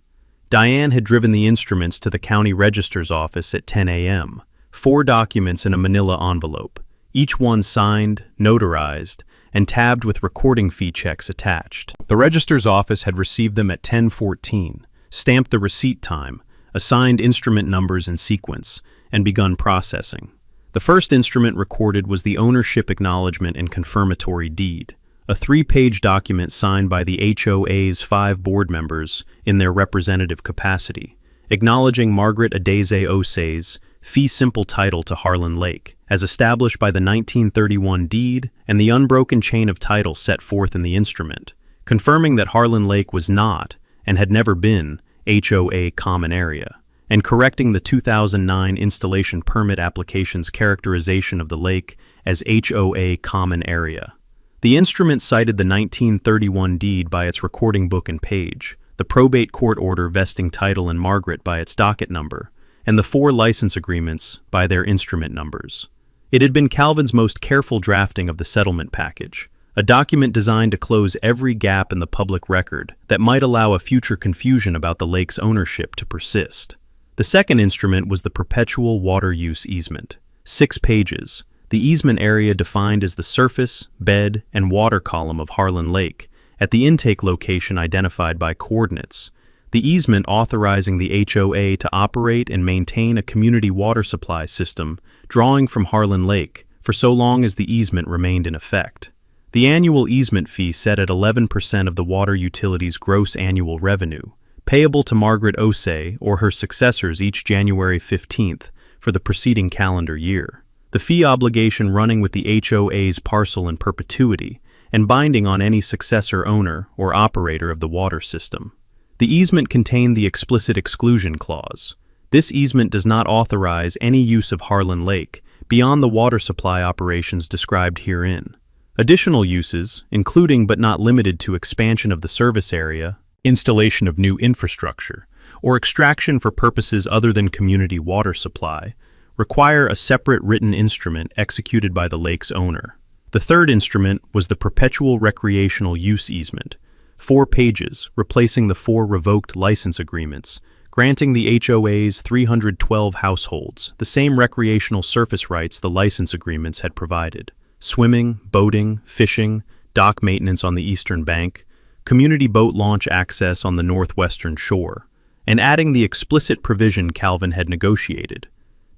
Diane had driven the instruments to the county register's office at 10 a.m., 4 documents in a manila envelope, each one signed, notarized, and tabbed with recording fee checks attached. The register's office had received them at 10:14, stamped the receipt time, assigned instrument numbers in sequence, and begun processing. The first instrument recorded was the ownership acknowledgement and confirmatory deed, a 3-page document signed by the HOA's 5 board members in their representative capacity, acknowledging Margaret Adeze Osei's fee simple title to Harlan Lake, as established by the 1931 deed and the unbroken chain of title set forth in the instrument, confirming that Harlan Lake was not, and had never been, HOA common area, and correcting the 2009 installation permit application's characterization of the lake as HOA common area. The instrument cited the 1931 deed by its recording book and page, the probate court order vesting title in Margaret by its docket number, and the 4 license agreements by their instrument numbers. It had been Calvin's most careful drafting of the settlement package, a document designed to close every gap in the public record that might allow a future confusion about the lake's ownership to persist. The second instrument was the perpetual water use easement, 6 pages, the easement area defined as the surface, bed, and water column of Harlan Lake, at the intake location identified by coordinates, the easement authorizing the HOA to operate and maintain a community water supply system drawing from Harlan Lake for so long as the easement remained in effect. The annual easement fee set at 11% of the water utility's gross annual revenue, payable to Margaret Osei or her successors each January 15th for the preceding calendar year. The fee obligation running with the HOA's parcel in perpetuity and binding on any successor owner or operator of the water system. The easement contained the explicit exclusion clause. This easement does not authorize any use of Harlan Lake beyond the water supply operations described herein. Additional uses, including but not limited to expansion of the service area, installation of new infrastructure, or extraction for purposes other than community water supply, require a separate written instrument executed by the lake's owner. The third instrument was the perpetual recreational use easement, 4 pages, replacing the 4 revoked license agreements, granting the HOA's 312 households the same recreational surface rights the license agreements had provided: swimming, boating, fishing, dock maintenance on the eastern bank, community boat launch access on the northwestern shore, and adding the explicit provision Calvin had negotiated.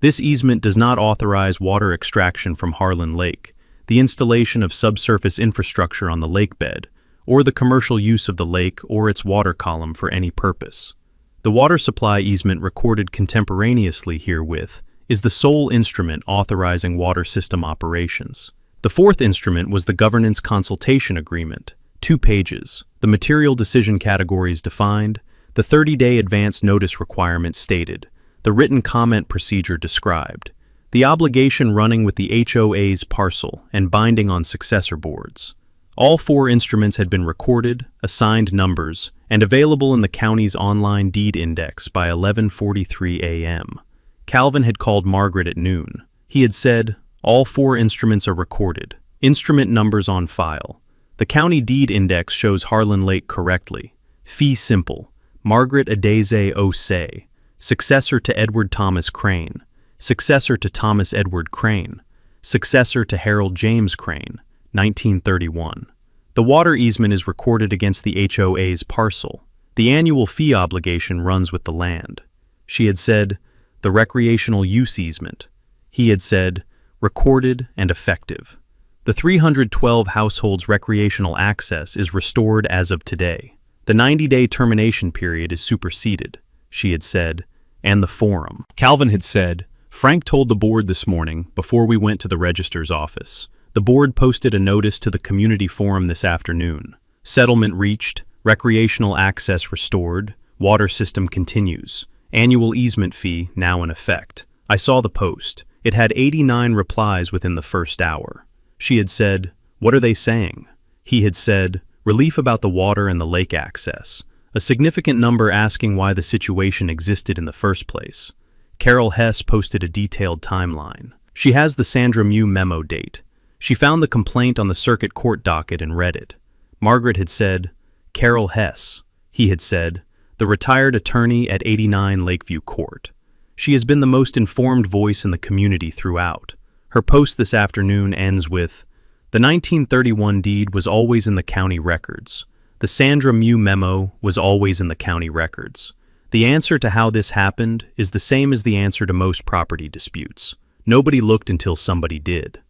This easement does not authorize water extraction from Harlan Lake, the installation of subsurface infrastructure on the lake bed, or the commercial use of the lake or its water column for any purpose. The water supply easement recorded contemporaneously herewith is the sole instrument authorizing water system operations. The fourth instrument was the governance consultation agreement, 2 pages. The material decision categories defined. The 30-day advance notice requirement stated. The written comment procedure described. The obligation running with the HOA's parcel and binding on successor boards. All 4 instruments had been recorded, assigned numbers, and available in the county's online deed index by 11:43 a.m. Calvin had called Margaret at noon. He had said, "All 4 instruments are recorded. Instrument numbers on file. The county deed index shows Harlan Lake correctly. Fee simple. Margaret Adeze Osei, successor to Edward Thomas Crane, successor to Thomas Edward Crane, successor to Harold James Crane, 1931. The water easement is recorded against the HOA's parcel. The annual fee obligation runs with the land." She had said, "The recreational use easement." He had said, "Recorded and effective. The 312 households' recreational access is restored as of today. The 90-day termination period is superseded," she had said, "and the forum." Calvin had said, "Frank told the board this morning before we went to the registrar's office. The board posted a notice to the community forum this afternoon. Settlement reached, recreational access restored, water system continues, annual easement fee now in effect. I saw the post. It had 89 replies within the first hour." She had said, "What are they saying?" He had said, "Relief about the water and the lake access. A significant number asking why the situation existed in the first place." Carol Hess posted a detailed timeline. She has the Sandra Mew memo date. She found the complaint on the circuit court docket and read it. Margaret had said, "Carol Hess." He had said, "The retired attorney at 89 Lakeview Court." She has been the most informed voice in the community throughout. Her post this afternoon ends with, "The 1931 deed was always in the county records. The Sandra Mew memo was always in the county records. The answer to how this happened is the same as the answer to most property disputes. Nobody looked until somebody did."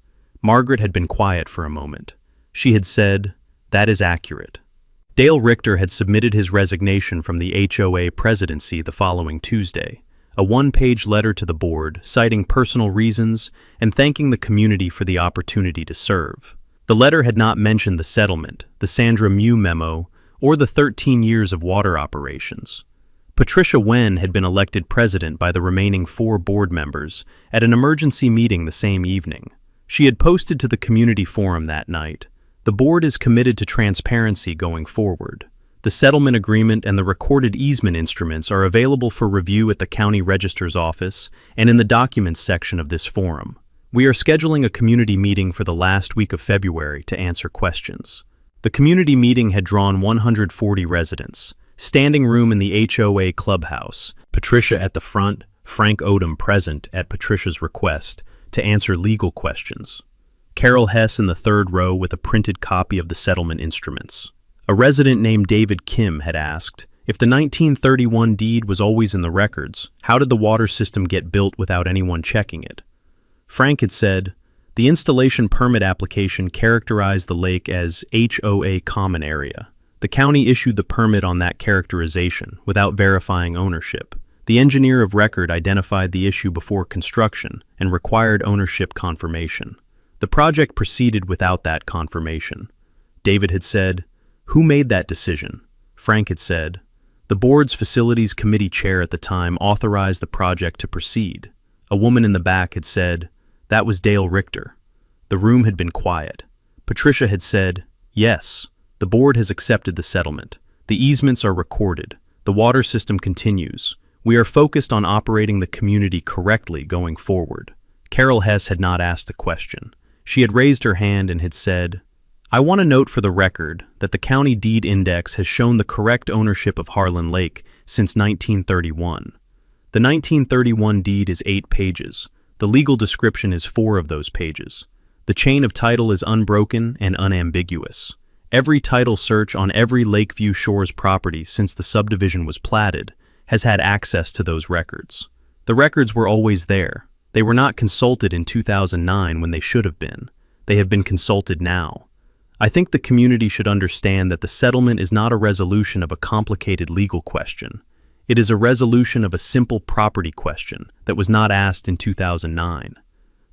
Margaret had been quiet for a moment. She had said, "That is accurate." Dale Richter had submitted his resignation from the HOA presidency the following Tuesday, a 1-page letter to the board citing personal reasons and thanking the community for the opportunity to serve. The letter had not mentioned the settlement, the Sandra Mew memo, or the 13 years of water operations. Patricia Wen had been elected president by the remaining 4 board members at an emergency meeting the same evening. She had posted to the community forum that night, "The board is committed to transparency going forward. The settlement agreement and the recorded easement instruments are available for review at the county registrar's office and in the documents section of this forum. We are scheduling a community meeting for the last week of February to answer questions." The community meeting had drawn 140 residents, standing room in the HOA clubhouse, Patricia at the front, Frank Odom present at Patricia's request, to answer legal questions. Carol Hess in the 3rd row with a printed copy of the settlement instruments. A resident named David Kim had asked, if the 1931 deed was always in the records, how did the water system get built without anyone checking it? Frank had said, the installation permit application characterized the lake as HOA common area. The county issued the permit on that characterization without verifying ownership. The engineer of record identified the issue before construction and required ownership confirmation. The project proceeded without that confirmation. David had said, "Who made that decision?" Frank had said, "The board's facilities committee chair at the time authorized the project to proceed." A woman in the back had said, "That was Dale Richter." The room had been quiet. Patricia had said, "Yes, the board has accepted the settlement. The easements are recorded. The water system continues. We are focused on operating the community correctly going forward." Carol Hess had not asked a question. She had raised her hand and had said, "I want to note for the record that the county deed index has shown the correct ownership of Harlan Lake since 1931. The 1931 deed is 8 pages. The legal description is 4 of those pages. The chain of title is unbroken and unambiguous. Every title search on every Lakeview Shores property since the subdivision was platted has had access to those records. The records were always there. They were not consulted in 2009 when they should have been. They have been consulted now. I think the community should understand that the settlement is not a resolution of a complicated legal question. It is a resolution of a simple property question that was not asked in 2009.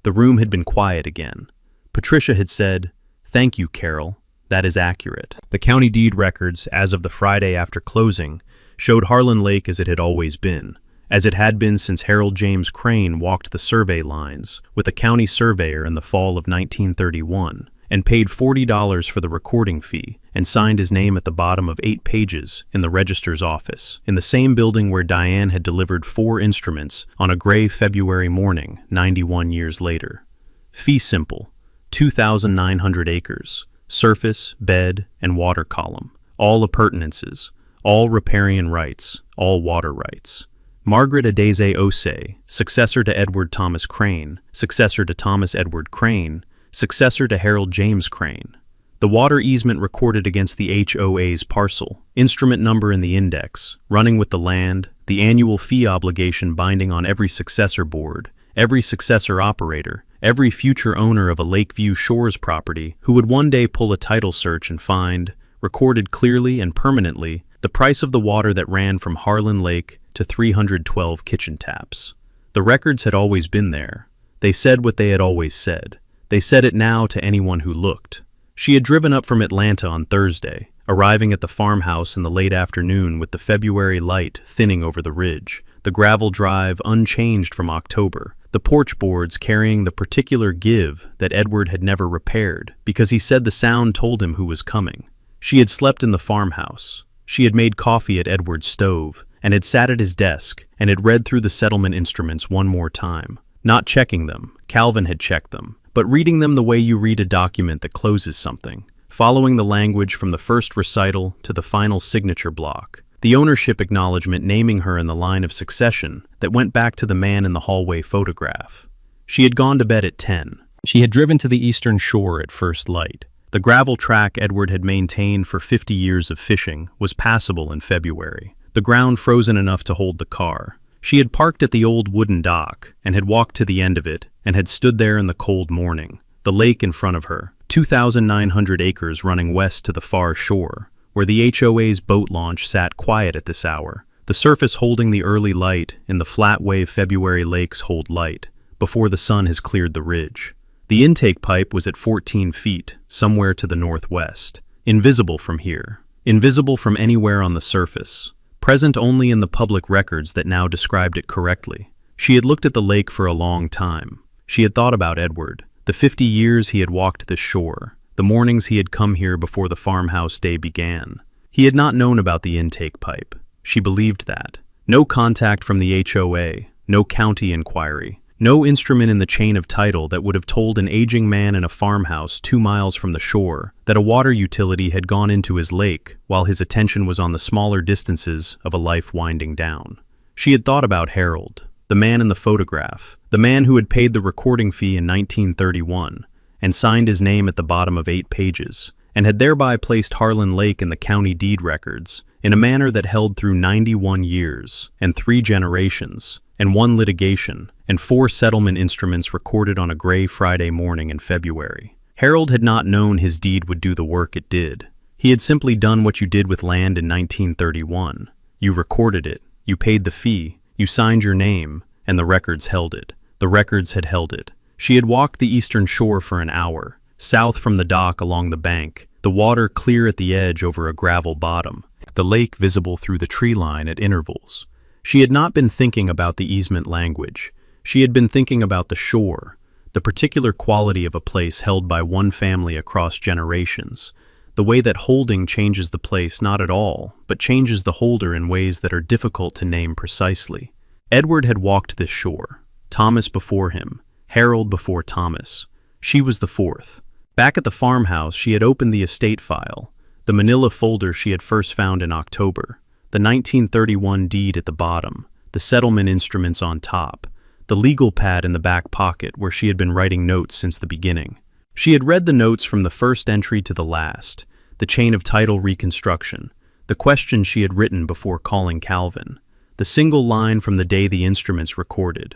The room had been quiet again. Patricia had said, "Thank you, Carol. That is accurate. The county deed records, as of the Friday after closing, showed Harlan Lake as it had always been, as it had been since Harold James Crane walked the survey lines with a county surveyor in the fall of 1931 and paid $40 for the recording fee and signed his name at the bottom of 8 pages in the registrar's office, in the same building where Diane had delivered 4 instruments on a gray February morning 91 years later. Fee simple, 2,900 acres, surface, bed, and water column, all appurtenances, all riparian rights, all water rights. Margaret Adese Osei, successor to Edward Thomas Crane, successor to Thomas Edward Crane, successor to Harold James Crane. The water easement recorded against the HOA's parcel, instrument number in the index, running with the land, the annual fee obligation binding on every successor board, every successor operator, every future owner of a Lakeview Shores property who would one day pull a title search and find, recorded clearly and permanently, the price of the water that ran from Harlan Lake to 312 kitchen taps. The records had always been there. They said what they had always said. They said it now to anyone who looked. She had driven up from Atlanta on Thursday, arriving at the farmhouse in the late afternoon with the February light thinning over the ridge, the gravel drive unchanged from October, the porch boards carrying the particular give that Edward had never repaired because he said the sound told him who was coming. She had slept in the farmhouse. She had made coffee at Edward's stove and had sat at his desk and had read through the settlement instruments one more time, not checking them, Calvin had checked them, but reading them the way you read a document that closes something, following the language from the first recital to the final signature block, the ownership acknowledgement naming her in the line of succession that went back to the man in the hallway photograph. She had gone to bed at 10. She had driven to the eastern shore at first light. The gravel track Edward had maintained for 50 years of fishing was passable in February, the ground frozen enough to hold the car. She had parked at the old wooden dock and had walked to the end of it and had stood there in the cold morning, the lake in front of her, 2,900 acres running west to the far shore, where the HOA's boat launch sat quiet at this hour, the surface holding the early light in the flat wave February lakes hold light, before the sun has cleared the ridge. The intake pipe was at 14 feet, somewhere to the northwest, invisible from here, invisible from anywhere on the surface, present only in the public records that now described it correctly. She had looked at the lake for a long time. She had thought about Edward, the 50 years he had walked this shore, the mornings he had come here before the farmhouse day began. He had not known about the intake pipe. She believed that. No contact from the HOA, no county inquiry, no instrument in the chain of title that would have told an aging man in a farmhouse 2 miles from the shore that a water utility had gone into his lake while his attention was on the smaller distances of a life winding down. She had thought about Harold, the man in the photograph, the man who had paid the recording fee in 1931 and signed his name at the bottom of 8 pages, and had thereby placed Harlan Lake in the county deed records in a manner that held through 91 years and 3 generations, and 1 litigation, and 4 settlement instruments recorded on a gray Friday morning in February. Harold had not known his deed would do the work it did. He had simply done what you did with land in 1931. You recorded it, you paid the fee, you signed your name, and the records held it. The records had held it. She had walked the eastern shore for an hour, south from the dock along the bank, the water clear at the edge over a gravel bottom, the lake visible through the tree line at intervals. She had not been thinking about the easement language. She had been thinking about the shore, the particular quality of a place held by one family across generations, the way that holding changes the place not at all, but changes the holder in ways that are difficult to name precisely. Edward had walked this shore, Thomas before him, Harold before Thomas. She was the 4th. Back at the farmhouse, she had opened the estate file, the manila folder she had first found in October, the 1931 deed at the bottom, the settlement instruments on top, the legal pad in the back pocket where she had been writing notes since the beginning. She had read the notes from the first entry to the last, the chain of title reconstruction, the questions she had written before calling Calvin, the single line from the day the instruments recorded.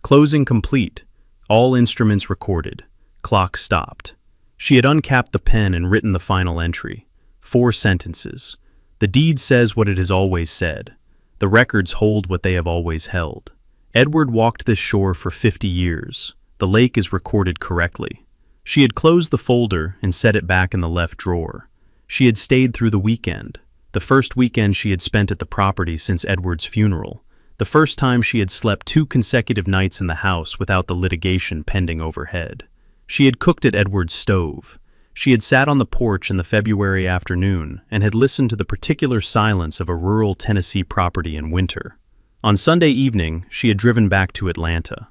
Closing complete. All instruments recorded. Clock stopped. She had uncapped the pen and written the final entry. 4 sentences. The deed says what it has always said. The records hold what they have always held. Edward walked this shore for 50 years. The lake is recorded correctly. She had closed the folder and set it back in the left drawer. She had stayed through the weekend, the first weekend she had spent at the property since Edward's funeral, the first time she had slept 2 consecutive nights in the house without the litigation pending overhead. She had cooked at Edward's stove. She had sat on the porch in the February afternoon and had listened to the particular silence of a rural Tennessee property in winter. On Sunday evening, she had driven back to Atlanta.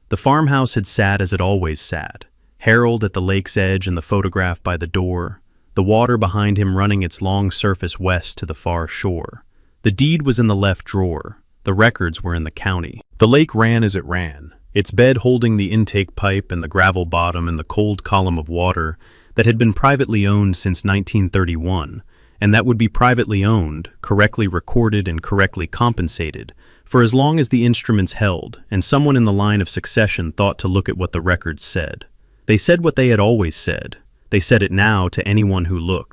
The farmhouse had sat as it always sat, Harold at the lake's edge and the photograph by the door, the water behind him running its long surface west to the far shore. The deed was in the left drawer. The records were in the county. The lake ran as it ran, its bed holding the intake pipe and the gravel bottom and the cold column of water that had been privately owned since 1931, and that would be privately owned, correctly recorded and correctly compensated, for as long as the instruments held and someone in the line of succession thought to look at what the records said. They said what they had always said. They said it now to anyone who looked.